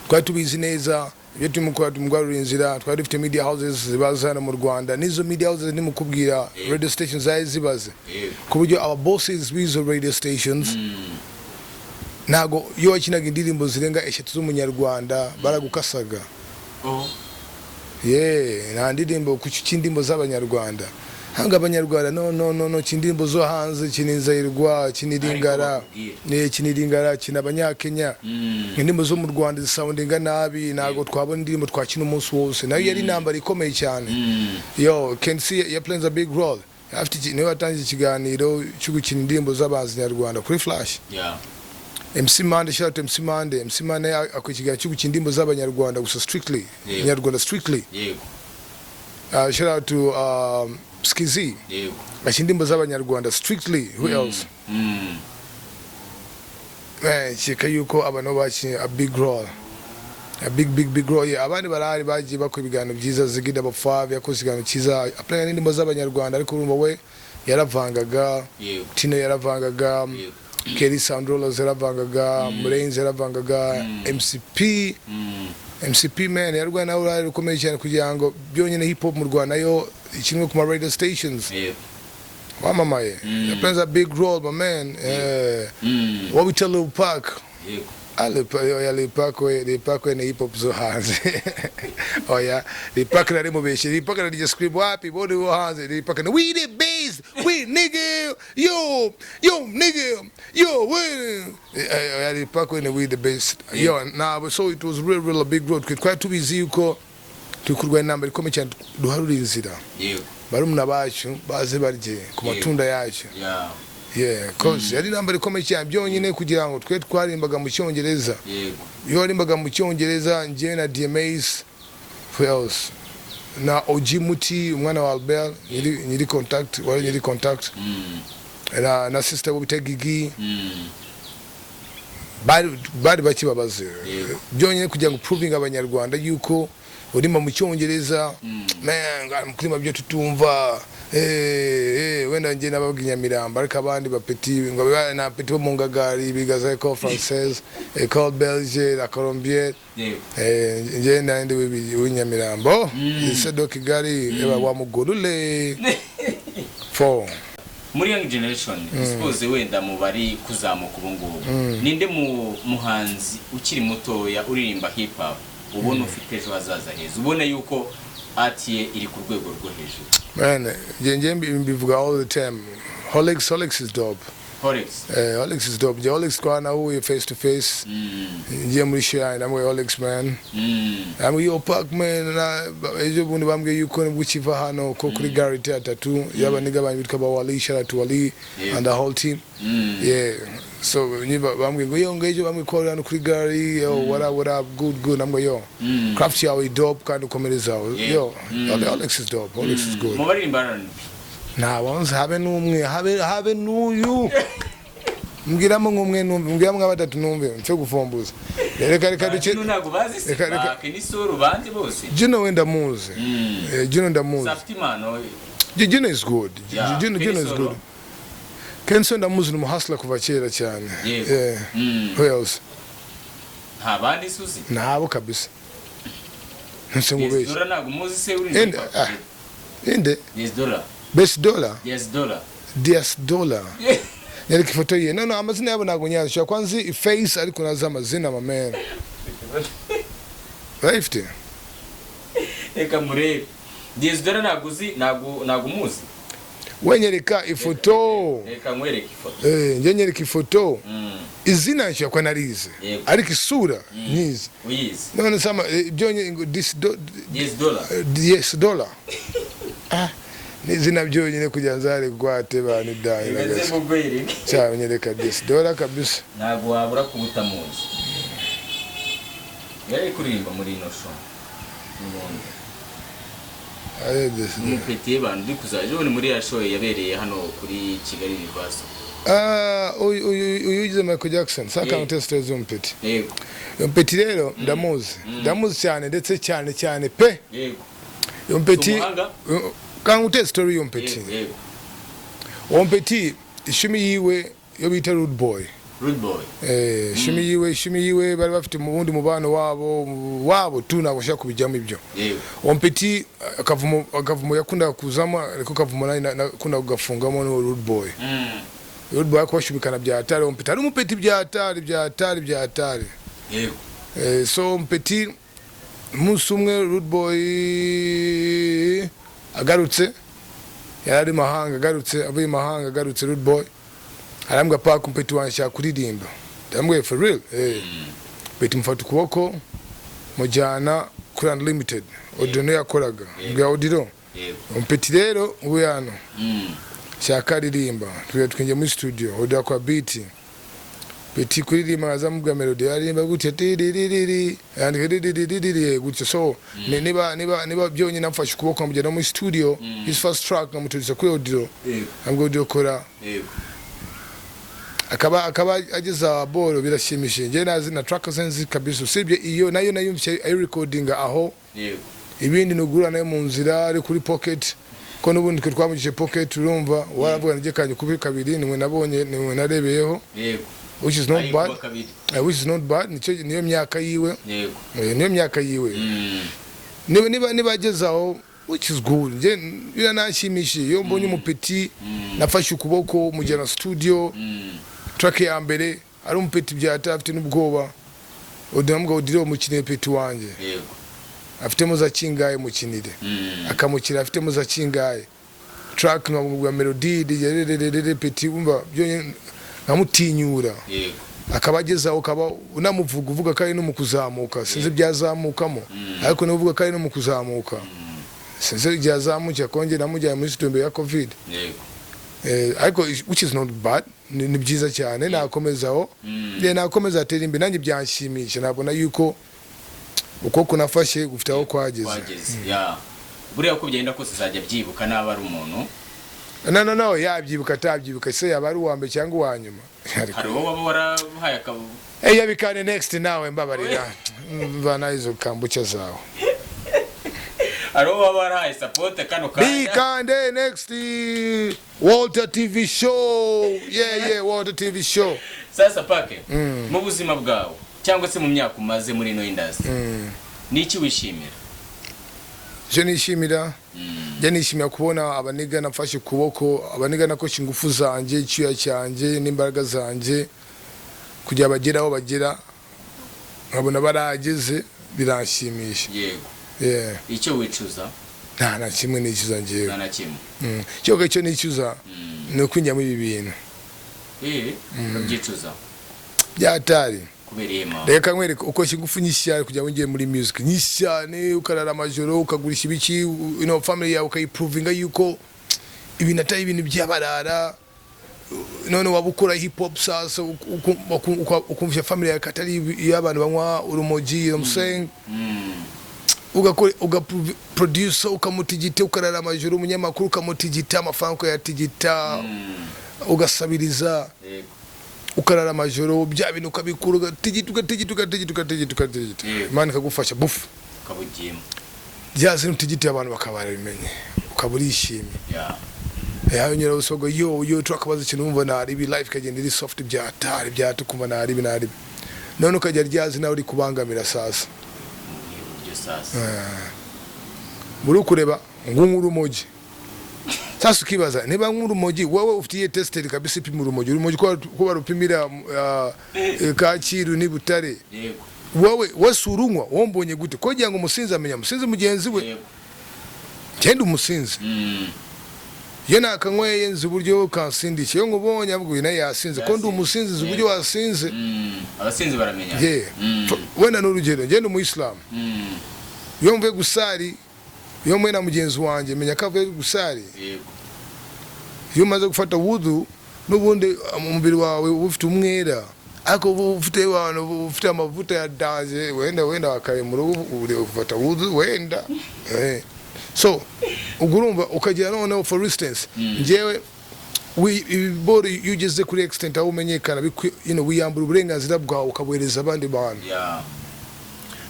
twari tubizi neza ibyo tumugwarura inzira twari dufite media houses zibaza hano mu Rwanda nizo media houses nimukubwira radio stations zari zibaze ku buryo aba bosses bizo radio stations nago iyo wakinaga indirimbo zirenga 3 z'umunyarwanda baragukasaga nta ndirimbo ku cy'indimbo z'abanyarwanda hanga abanyarwanda no cy'indimbo zo hanze kininzayirwa kiniringara kina abanyakenya indimbo zo mu Rwanda zisoundinga nabi nago twabona indirimbo twakina umunsi wose nayo yari nambara ikomeye cyane yo can see ya plays a big role after niwe watangiye ikiganiro cyo gukina indirimbo z'abazi nyarwanda kuri Flash MC Mande shout MC Mande akwikiganiro cyo gukina indirimbo z'abanyarwanda gusa strictly nyarwanda strictly shout out to Skizi ashindimbo z'abanyarwanda strictly who else cheka yuko abantu bakinye a big role a big role abandi barahari bagiye bakora ibiganiro byiza zigida bafav yakoze ikiganiro cyiza aplan n'indimbo z'abanyarwanda ariko urumva we yaravangaga Tino yaravangaga Kelly Sandrolos yaravangaga Murenzi yaravangaga MCP man yarwana nawe urari rukomeye cyane kugira ngo byonyine hip hop mu Rwanda yo ikinwe ku radio stations wamamaye plays a big role my man what we tell Lil PAK Lil PAK in hip hop zo hanze oh yeah Lil PAK na removation Lil PAK na DJ scream wapi body wo hanze Lil PAK na we the bass we nigga yo nigga yo Lil PAK na we the bass yo nah so it was real a big road quite to be yuko tukurwa inamba ikomeye cyane duharura inzira barumuna bacu baze barye ku matunda yacu cause yari namba ikomeye cyane byonyine kugira ngo twe twarimbaga mu cyongereza yo warimbaga mu cyongereza nje na DMAs who else na OG Muti umwana wa Albert nyiri contact na sister wo bitegigi bari bakibabaze byonyine kugira ngo proving abanyarwanda yuko urimo mu cyongereza man muklima byo tutumva wenda nje nababwinya miramba ariko abandi bapeti ngo na peti bo mungagari bigaza école française école belge la colombienne nje nandi w'Inyamirambo isedo Kigali eba wa mugurule for muri young generation suppose wenda mu bari kuzamuka ubungubu ninde mu muhanzi ukiri mutoya uririmba hip hop ubona ufite ejo hazaza heza ubona yuko atiye iri ku rwego rwo hejuru man nje mbivuga all the time Holix is dope Holix is dope Holix kwana huye face to face nje muri shine namwe Holix man I'm your PAK man ejo bundi bambwiye yuko bukiva hano ko kuri Gary Theater 2 yabaniga bitwa ba Wali shout to Wali and the whole team so niba bambwiye ngo yo ngejo bamwikora hano kuri Gary yo what up good namwe yo craft yawe dope kandi ukomereza yo Holix is dope Holix is good mu bari imbarana na wanze habe nuyu mbwiramo ngumwe numve mbwiramo abatatu numve mfe gufombuza reka duce ntago bazi PAK ni soro bandi bose Juno wenda muze Juno ndamuze Saftimano Juno is good Juno is good Kenso ndamuze ni muhasla kuva kera cyane who else nta bandi suzi ntabo kabisa nsengubeshye Dora ntago muzi se uri inde Best dollar Nereka ifoto ye no amazina yabo ntago nyazo kwanza face ariko naza amazina man right eka murebe $10 naguzi nago muzi wenyereka ifoto eka nkwereka ifoto nje nyereka ifoto izina nshya kwa narize ariko isura nyizi uyizi none sama byonye $10 nizina byonyine kujya nzare gwate bani dai beze mugwere cyane nyereka $10 kabisa ntago wabura kubutamuzi yari kurimba muri ino show mupetiye bantu dikuzaje bone muri ya show yabereye hano kuri Kigali University uyugize Michael Jackson saka mutesiteze umpeti umpeti rero ndamuzi cyane ndetse cyane pe umpeti kangu te story yompeti ishumi yiwe yo bita rude boy Rude boy. Shimi yiwe bari bafite mu wundi mubano wabo tu nabasha kubijyamo ibyo. Yego. Ompeti akavumo yakunda kuzama ariko kavumo nakunda kugafungamo no rude boy. Rude boy akwashubikana bya atari ompeti ari umupeti bya atari. Yego. So ompeti umunsi umwe rude boy agarutse yari mahanga agarutse avuye mahanga agarutse rude boy arambwa PAK umpeti wanshaka kuririmba ndambwe for real peti mfata ukuboko mujyana kuri unlimited audio yakoraga bwa audio umpeti rero ubuyano shaka ririmba twinjye muri studio audio kwa beat peti kuririmba azamubwa melody yarimba gutya tiririri and gutya so niba byonye namfashe ukuboko mujyana muri studio his first track namuturiza kuri audio ambwa audio kora akaba ageza boro birashimishije nje nazi na track zenzi kabisa usibye iyo nayo nayumvise ay recording aho ibindi nugura nayo mu nzira ari kuri pocket ko nubundi twe twamugije pocket urumva waravuga nje kanje kubi kabiri nimwe nabonye nimwe narebeyeho which is not bad niyo myaka yiwe niyo myaka yiwe niba agezaho which is good nje biranashimishije iyo mbonye umupeti nafashe ukuboko mujyana studio track ya mbere ari umupeti byata afite n'ubwoba odambwa odire umukine peti wanje afite muza kingaye mukinire akamukira afite muza kingaye track ngabwa melody de peti umva byo nkamutinyura akabageza ukaba unamuvuga uvuga kari no mukuzamuka sinze byazamukamo ariko navuga kari no mukuzamuka sinze byazamuka konje namujya muri studio ya covid ariko which is not bad ni byiza cyane nakomezaho nakomeza atera imbere nanjye byanshimisha nabona yuko uko kunafashe gufite aho kwageze buriya ko byenda kose zajya byibuka naba ari umuntu no yabyibuka atabyibuka se yaba ari uwambe cyangwa uwanyuma hari uwo waba warahaye akabu yabikane next nawe mbabarira mvana izo kambucha zawe Aro wabarahaye support kano kanya bikande next Walter TV show Walter TV show sasa PAK mu buzima bwawe cyangwa se mu myaka umaze muri no industry niki wishimira je nishimira kubona abaniga nafashe kuboko abaniga nakosha ingufu zanje icyuya cyanje n'imbaraga zanje kujya bageraho bagera nkabona barageze biranshimisha icyo wicuza nta kimwe nicuza ngiye nta kimwe cyo nicuza no kwinyama ibi bintu byicuza byatari kubereyema reka nkwereka uko kingufu nyishyane kujya ngiye muri music nyishyane ukarara amajoro ukagurisha ibiki family yawe ukayiprovinga yuko ibintu atari ibintu byabarara none wabukora hip hop sasa ukumvya family yawe katari y'abantu banywa urumogi saying uga producer ukamutigita ukarara amajoro umunyamakuru ukamutigita amafaranga yatigita ugasabiriza ukarara amajoro bya bintu ukabikura ugatigita Imana ikagufasha bufu kabugiyemo byaze nutigita abantu bakabara bimenye ukaburishimye yayo nyira usogo yo twakabaza ikintu umva nari bi life kagenda iri soft byatari byatukumva nari none ukajya ryazi nawe uri kubangamira sasa muri kureba nk'urumogi sasa ukibaza niba nk'urumogi wowe ufitiye tester kabisa ipima urumogi ko barupimira Kacyiru ni Butare wowe wasurunwa wombonye gute ko ngira ngo umusinzi amenya umusinzi mugenzi we cyenda umusinzi ye nakanyweye nzi uburyo kansindike yo ngubonye abwo ina yasinze ko ndi umusinzi uburyo wasinze abasinzi baramenya wena n'urugero ngende mu Islam yo mve gusari yo mwena mugenzi wanje menya kave gusari yo maze gufata wudu nubundi umubiri wawe ufite umwera ako ufite abantu ufite amavuta ya daze wenda wakaye mu rugo ufata wudu wenda so ugurumva ukagira none for instance njewe body ugeze kuri extent aho umenyekana wiyambura uburenganzira bwawe ukabwereza abandi bantu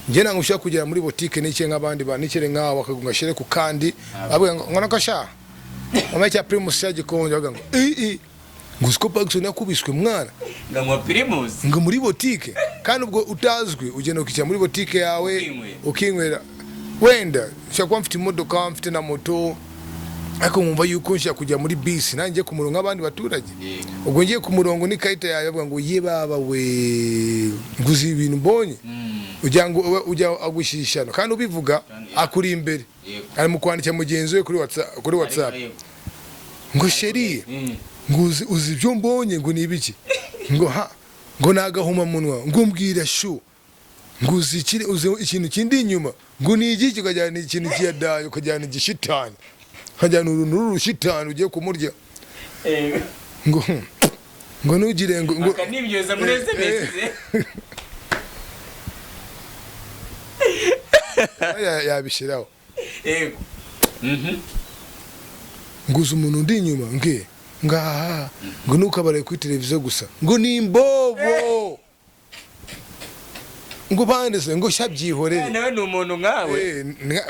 nje nangushaka kugera muri boutique n'icye nk'abandi banikere nkaho bakagunga ku kandi abwe ngona kasha amacha primus yaje konje baga ngo nguziko PAKSONI yakubiswe mwana ngamwa primus ngo muri botike kandi ubwo utazwi ugenda ukica muri botike yawe ukinywera wenda nshaka mfite imodoka mfite na moto ariko nkumva yuko nshaka kujya muri bisi nanjye ku murongo abandi baturage ubwo ngiye ku murongo ni kaita yawe avuga ngo ye baba we nguzi ibintu mbonye ujya agushyishana kandi ubivuga akuri imbere ari mu kwandika mugenzi we kuri WhatsApp ngo sheri nguzi uzi ibyo mbonye ngo nibiki ngo nagahuma munwa ngo mbwira shu nguzi ikintu kindi inyuma ngo nigiki ukajyana ikintu kiyadaye ukajyana igishitani ukajyana urunuru shitani ugiye kumurya ngo nugire ngo akanibyoza muri SMS yabishiraho yego nguzi umuntu ndi inyuma ngaha ngo nukabaraye kuri televiziyo gusa ngo ni imbobo ngo bandese ngo shabyihorere nawe ni umuntu nkawe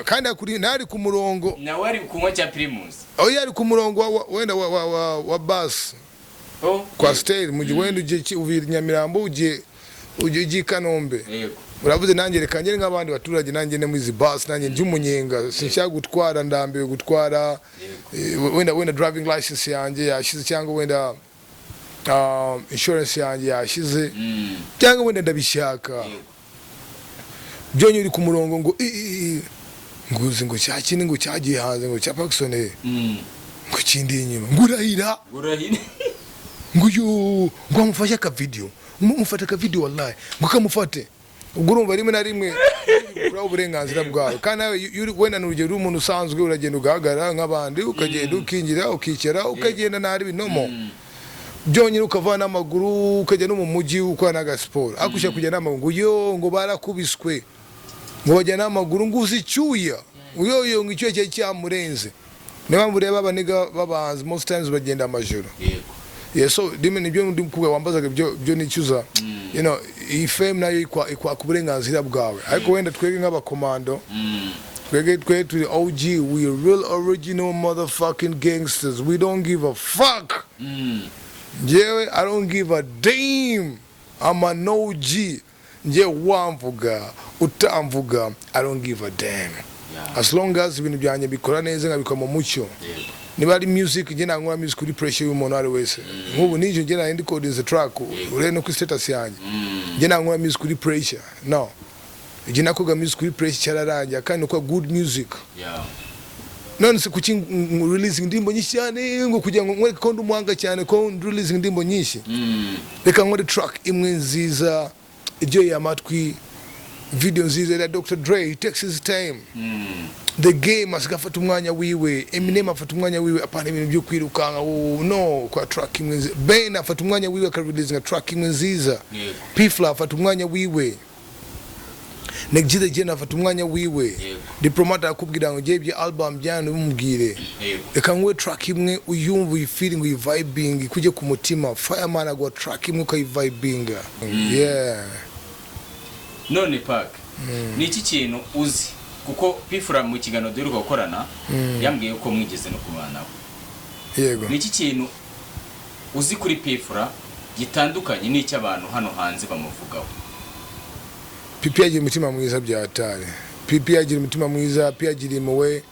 kandi akuri ntari ku murongo nawe ari kunywa cya primus yari ku murongo wenda wa bus kwa stage mu gihe wenda ugiye uvira Nyamirambo ugiye Kanombe uravuze nanjye reka ngere nk'abandi baturage nanjye ne muri bus nanjye by'umunyenga sinshaka gutwara ndambiwe gutwara wenda driving license yanjye yashize cyangwa wenda insurance yanjye yashize cyangwa wenda ndabishaka byonye uri ku murongo ngo nguzi ngo cyakini ngo cyagiye hanze ngo cya PAKSONI ngo kindi inyuma ngurahira ngo ngo amufashe aka video mufata aka video wallahi ngo kamufate ubwo urumva rimwe na rimwe kuri uburenganzira bwawe kandi nawe wenda n'urugero uri umuntu usanzwe uragenda ugahagarara nk'abandi ukagenda ukinjira ukicara ukagenda ntari binomo byonyine ukavana amaguru ukajya no mu mujyi ukora naga sport akusha kujya n'amaguru ngo barakubiswe ngo bajya n'amaguru ngo uzicyuya uyo ngo icyo cye cyamurenze niba mureba abaniga babanze most times bagenda amajoro so dime nibyo ndi kuvuga wambazaga byo nicyuza you know ifame nayo ikwa ku burenganzira bwawe ariko wenda twege nk'abakomando twege turi OG we real original motherfucking gangsters we don't give a fuck jewe I don't give a damn I'm an OG nje wamvuga utamvuga I don't give a damn as long as ibintu byanye bikora neza nkabikwa mu mucyo niba ari music nje nankora music kuri pressure y'umuntu ari wese nk'ubu nije nje na code is a track ure no ku status yanjye nje nankora music kuri pressure no nje nakoga music kuri pressure cyararangira kandi uko good music none se kuki releasing ndimbo nyinshi cyane ngo kugira ngo nkwereke ko ndumuhanga cyane ko releasing ndimbo nyinshi reka nkore track imwe nziza ibyo yamatwi video nziza ya Dr. Dre he takes his time the game asigafata umwanya wiwe Eminem afata umwanya wiwe apana ibintu byo kwirukanga no kwa track imwe nziza Ben afata umwanya wiwe ka releasing track imwe nziza P-Fla afata umwanya wiwe Negide jena afata umwanya wiwe diplomata akubwira ngo je bya album byane umubwire reka nkwe track imwe uyumva uyifeeling uyivibing kuje ku mutima fireman agwa track imwe ukayivibinga none PAK ni iki kintu uzi kuko P-Fla mu kigano duheruka gukorana yambwiye ko mwigeze no kubanaho yego ni iki kintu uzi kuri P-Fla gitandukanye n'icyo abantu hano hanze bamuvugaho Pipi yagira umutima mwiza byatare Pipi yagira umutima mwiza Pipi yagira imwe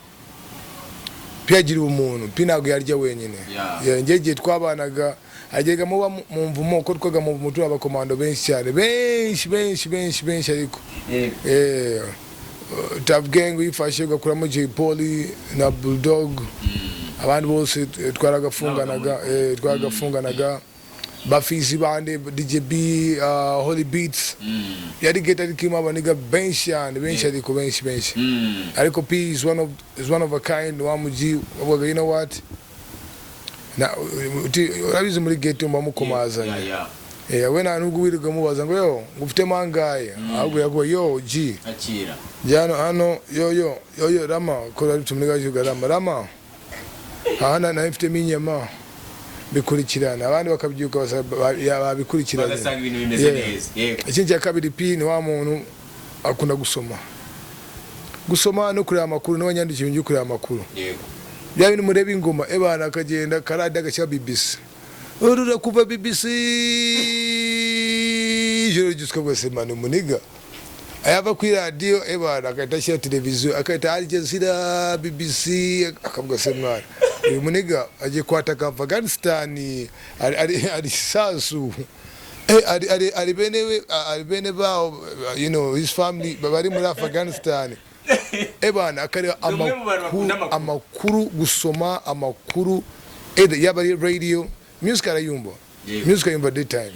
Pipi yagira umuntu Pipi ntabwo yarya wenyine ngege twabanaga agega muba mu mvumo ko twaga mu mutura abakomando benshi cyane benshi ariko Top Gang yifashe gakuramo J Polly na Bulldog abandi bose twaragafunganaga Bafizi bande DJB Holy Beats yari geta rikima abaniga benshi ariko benshi ariko P is one of a kind wamuji wabaga you know what na urabizi muri ghetto mbamukomazanya wena nubwo wirirwa mubaza ngo yo ngufite mangaye ahubwo yago yo G akira jano hano yo rama ko ari tumliga juga rama hana na ifite minyama bikurikirana abandi bakabyuka babikurikirana bagasanga ibintu bimeze neza yego ikindi cya kabiri P ni wa muntu akunda gusoma no kureba amakuru no wanyandikira ibintu kureba amakuru yego bya bintu mureba ingoma ebana akagenda karadi agashya BBC urura kuva BBC ijoro ryose bwose manu muniga ayava kuri radio ebana akahita ashyira televiziyo akahita Al Jazeera BBC akavuga se mwana uyu muniga agiye kwataka Afghanistan ari sasu ari bene bao you know his family bari muri Afghanistan ebana akareba amakuru gusoma amakuru yaba radio music arayumva music ayumva daytime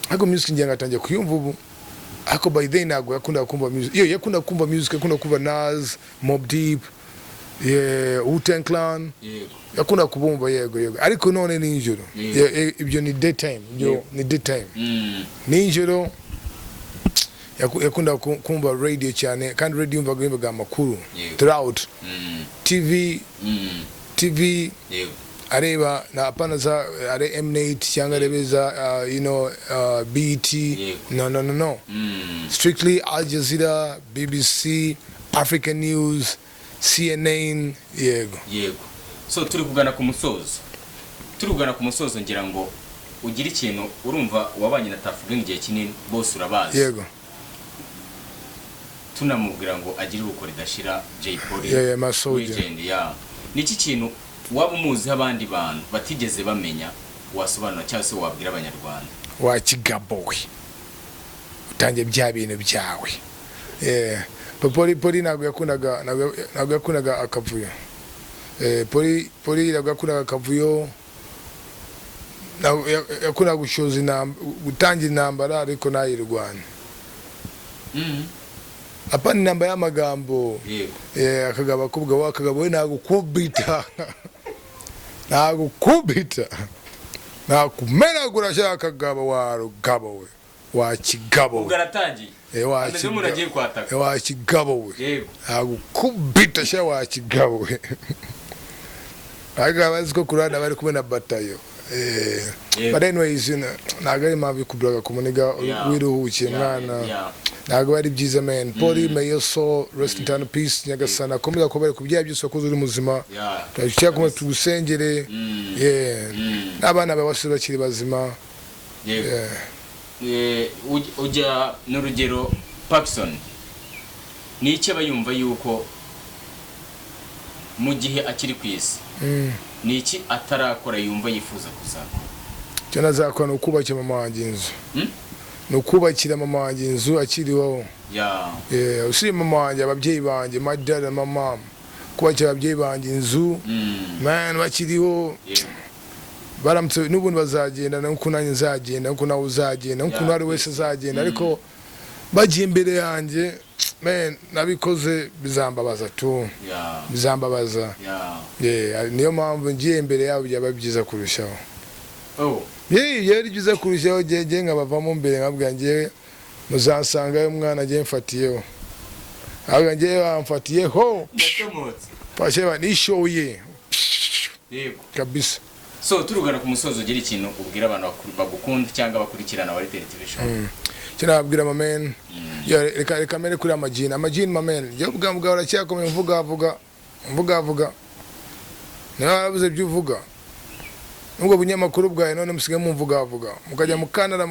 ako music njye ngatangiye kuyumva ubu ako by then nago yakunda kumva music yakunda kumva music yakunda kumva Nas Mobb Deep Wu-Tang Clan yakunda kubumva yego ariko none ninjoro ibyo ni daytime ni daytime ninjoro yakunda kumva radio cyane kandi radio mvaga amakuru throughout TV areba na apana za are M8 cyangwa arebeza you know BET no strictly Al Jazeera BBC African News CNN yego so turi kugana ku musozo ngira ngo ugira ikintu urumva wabanye na Tafuga igihe kinini bose urabazi yego tunamubwira ngo agire uko ridashira Jay Polly legend niki kintu waba umuzi abandi bantu batigeze bamenya wasobanura cyangwa se wabwira abanyarwanda wakigabowe utangiye bya bintu byawe Polly ntabwo yakundaga akavuyo Polly ntabwo yakundaga akavuyo yakundaga gushoza gutangira intambara ariko nayirwana apana namba y'amagambo akagaba kubwa wakagabo we nagukubita nakumenagura shaka gabo warugabo we wakigabo ugaratangiye umuntu agiye kwataka wakigabo we nagukubita sha wakigabo we agabazi ko kurana bari kumwe na batayo but anyways you know nagari mavi kuburaga kumuniga wiruhukiye mwana ntabwo bari byiza man Polly may your soul rest in peace nyagasana komeza kubera kubya byose wakoze uri muzima tujya kumwe tugusengere n'abana babashe bakiri bazima ujya n'urugero PAKSONI ni icyo bayumva yuko mu gihe akiri ku isi ni iki atarakora yumva yifuza kuzakora cyo nazakora no kubakira mama wanjye inzu no kubakira mama wanjye inzu akiriho usiri mama wanjye ababyeyi banjye my dad and my mom kubakira ababyeyi banjye inzu man bakiriho baramutse n'ubundi bazagenda nuko nanjye nzagenda nuko nawe uzagenda nuko nari wese azagenda ariko bagiye imbere yanjye man nabikoze bizambabaza tu bizambabaza niyo mpamvu ngiye imbere yabo byaba byiza kurushaho yari byiza kurushaho gege nkabavamo mbere nkabwa ngiye muzasanga umwana agiye mfatiyeho ahubwo ngiye bamfatiyeho pashe banishoye kabisa so turugana ku musozo ugira ikintu ubwira abantu bagukunda cyangwa bakurikirana wa television kinabwira mamen reka mere kuri amagini mamen yo bwambwa uracyakomeye mvuga nawe arabuze byo uvuga nubwo bunyamakuru bwawe none musigaye mumvuga mukajya mukanara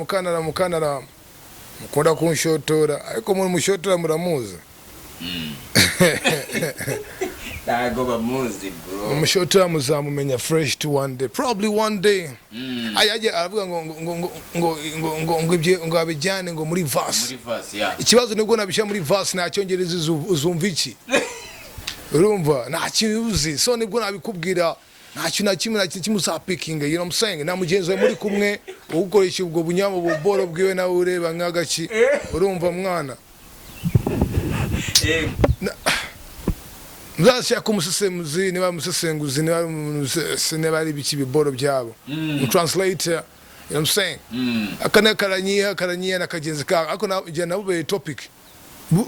mukunda kunshotora ariko muri mushotora muramuza Tago bamuzi bro mushotora muzamumenya fresh to one day probably one day ayaje aravuga ngo ibye ngo abijyane ngo muri verse ikibazo nibwo nabisha muri verse nacyongereza uzumva iki urumva ntakibuzi so nibwo nabikubwira ntacyo na kimwe kimusapikinga you know what I'm saying na mugenzi we muri kumwe ugukoresha ubwo bunyamo buboro bwiwe nawe ureba nk'agaci urumva mwana muzashaka umusesenguzi niba musesenguzi niba ari biki biboro byabo translator you know what I'm saying akana karanyiha nakagenzi ka ako naje nabube topic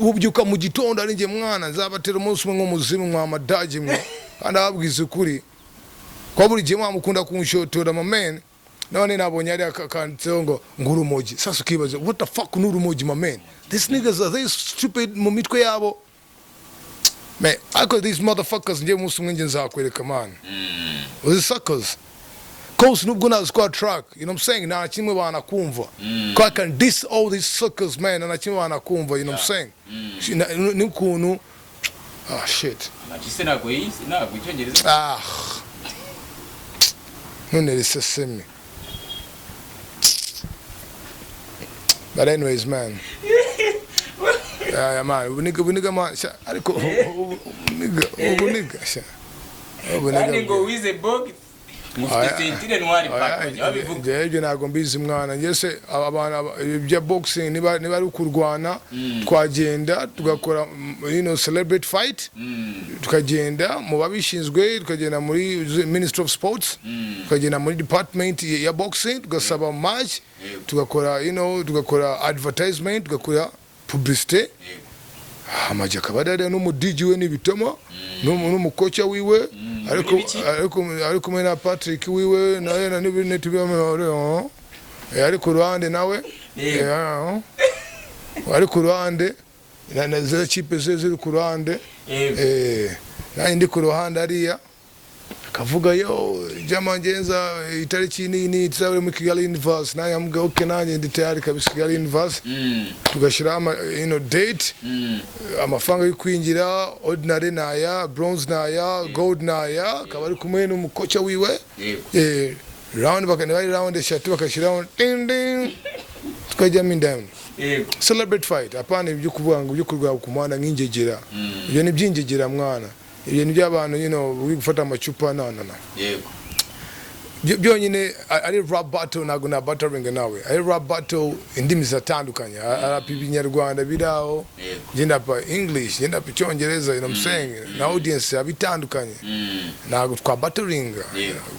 ubyuka mu gitondo ari nge mwana nzabatera umunsi umwe nk'umuzimu mwa madaje mwe kandi ababwiza ukuri kwa buri gihe mwamukunda kunshotora mamen none nabonye ari akantseho ngo ngurumogi sasa ukibaza what the fuck nurumogi mamen these niggas are they stupid mu mitwe yabo man I call these motherfuckers nje umunsi umwe nge nzakwereka man uzi suckers Cause nubwo na squad track, you know what I'm saying? Na kimwe banakumva. Ko I can diss all these suckers, man, na kimwe banakumva, you know what I'm saying? Ni kuntu ah shit. Magise nago yisi nago icyongereza. None risesemi. But anyways, man. Yeah, man. Nigga, man. Ariko nigga. Kandi ngo wize box. Mufite ntwari PAK. Jeje nago mbizi mwana. Yese abana bya boxing niba ari kurwana twagenda tugakora celebrate fight. Tukagenda mu babishinzwe tukagenda muri Ministry of Sports. Tukagenda muri department ya boxing tugasaba match. Tugakora tugakora advertisement tugakora publicity. Amaje akabadade no DJ we nibitoma no kocha wiwe ariko mena Patrick wiwe na n'ibintu tubiyamo ariko ruhande nawe ariko ruhande na za chipe ziri ku ruhande na ndi ku ruhande ariya kavuga yo jamangenza itariki nini tsawe mu Kigali Universe na yamuga okay nanye ndi tayari kabisa Kigali Universe tugashira ama date amafanga yo kwinjira ordinary naya bronze naya gold naya kabari kumwe n'umukocha wiwe round bakane round eshatu bakashira ding ding tukajya mindam celebrate fight apana ibyo kuvuga ngo byo kurwa kumwana nk'ingegera ibyo ni byingegera mwana ibyo ni by'abantu gufata amacupa na yego byonyine ari rap battle nago na battling nawe ari rap battle indimi zatandukanye arapi binyarwanda biraho genda pa English genda pa Cyongereza you know what I'm saying na audience abitandukanye nago twa battling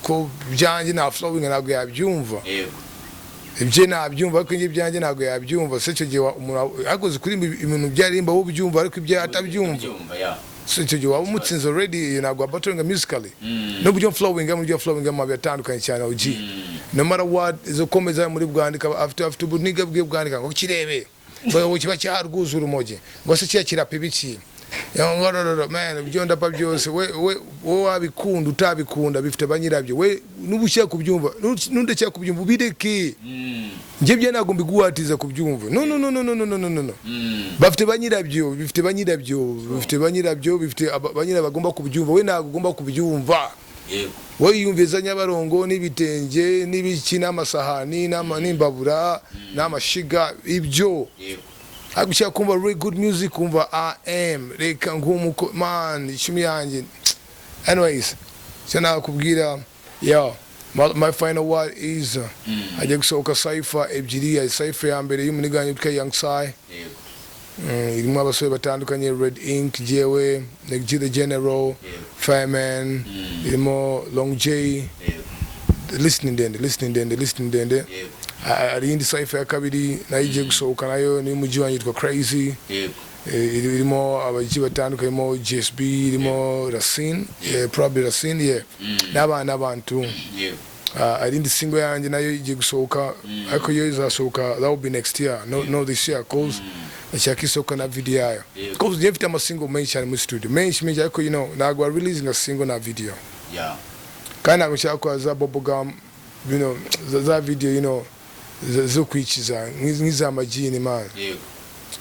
ko byanje na flowing nago yabyumva ibyo nabyumva ko ibyanjye nago yabyumva se cyo gihe umuntu akoze kuri ibintu byarimba wo byumva ariko ibyo atabyumva so cyo gihe waba umutsinze already nago battling musically no buryo flowing mu byatandukanye cyane OG no matter what izo komeza muri bwandika after buniga bwe bwandika ngo kirebe ngo kiba cyarwuza urumoje ngo se cyakirape biki yongororo man byo ndapa byose we wabikunda utabikunda bifite banyirabyo we nubushya kubyumva nunde cya kubyumva bideke nje bye nago mbiguhatiza kubyumva no bafite banyirabyo bifite banyira bagomba kubyumva we nago ugomba kubyumva we yumviza nyabarongo n'ibitenge n'ibiki n'amasahani n'imbabura n'amashiga ibyo agushaka kumva really good music kumva reka ngumuko man ishimi yanjye anyways cyana kubwira my final word is ajya gusohoka cipher ebyiri cipher ya mbere y'umuniganye twa Young Sai irimo abasore batandukanye Red Ink jewe Negji the General Fireman irimo Long J listening dende ari indi cipher ya kabiri nayigiye gusohoka nayo ni muji wanyu twa Crazy irimo abaji batandukanye mo GSB irimo Racine probably Racine n'abantu ari indi single yanjye nayo igiye gusohoka ariko yo izasohoka that will be next year no this year cause ashaka isohoka na video yayo cause je mfite ama single menshi cyane mu studio menshi ariko nagwa releasing a single na video kandi nashaka kwaza bubblegum za video zo kwikiza nk'iza magini man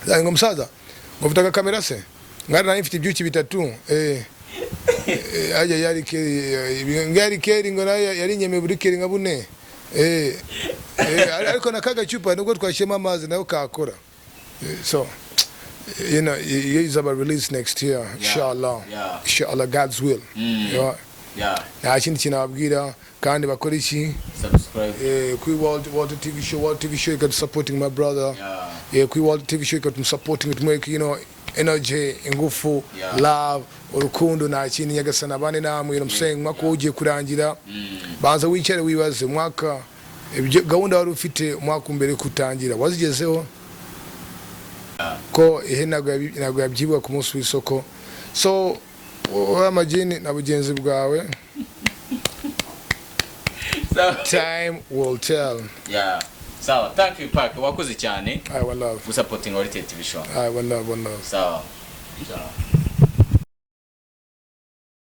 ngo musaza ngo mfite kamera se ngari na mfite ibyuki bitatu aja yari keri ngo yari nyeme buri keri ngabune ariko nakaga chupa nubwo twashema amazi nayo kakora so is about release next year inshallah God's will na kindi kinabwira kandi bakora iki subscribe kuri World TV show got supporting my brother kuri World TV show got supporting it make energy ingufu love urukundo na kindi nyagasana bane namwe you know saying mwaka ugiye kurangira banza wicare wibaze mwaka gahunda wari ufite mwaka mbere kutangira wazigezeho ko nago yabyibuka ku munsi w'isoko so amagini na bugenzi bwawe time will tell sawa thank you PAK wakoze cyane I will love for supporting our TV show I will love sawa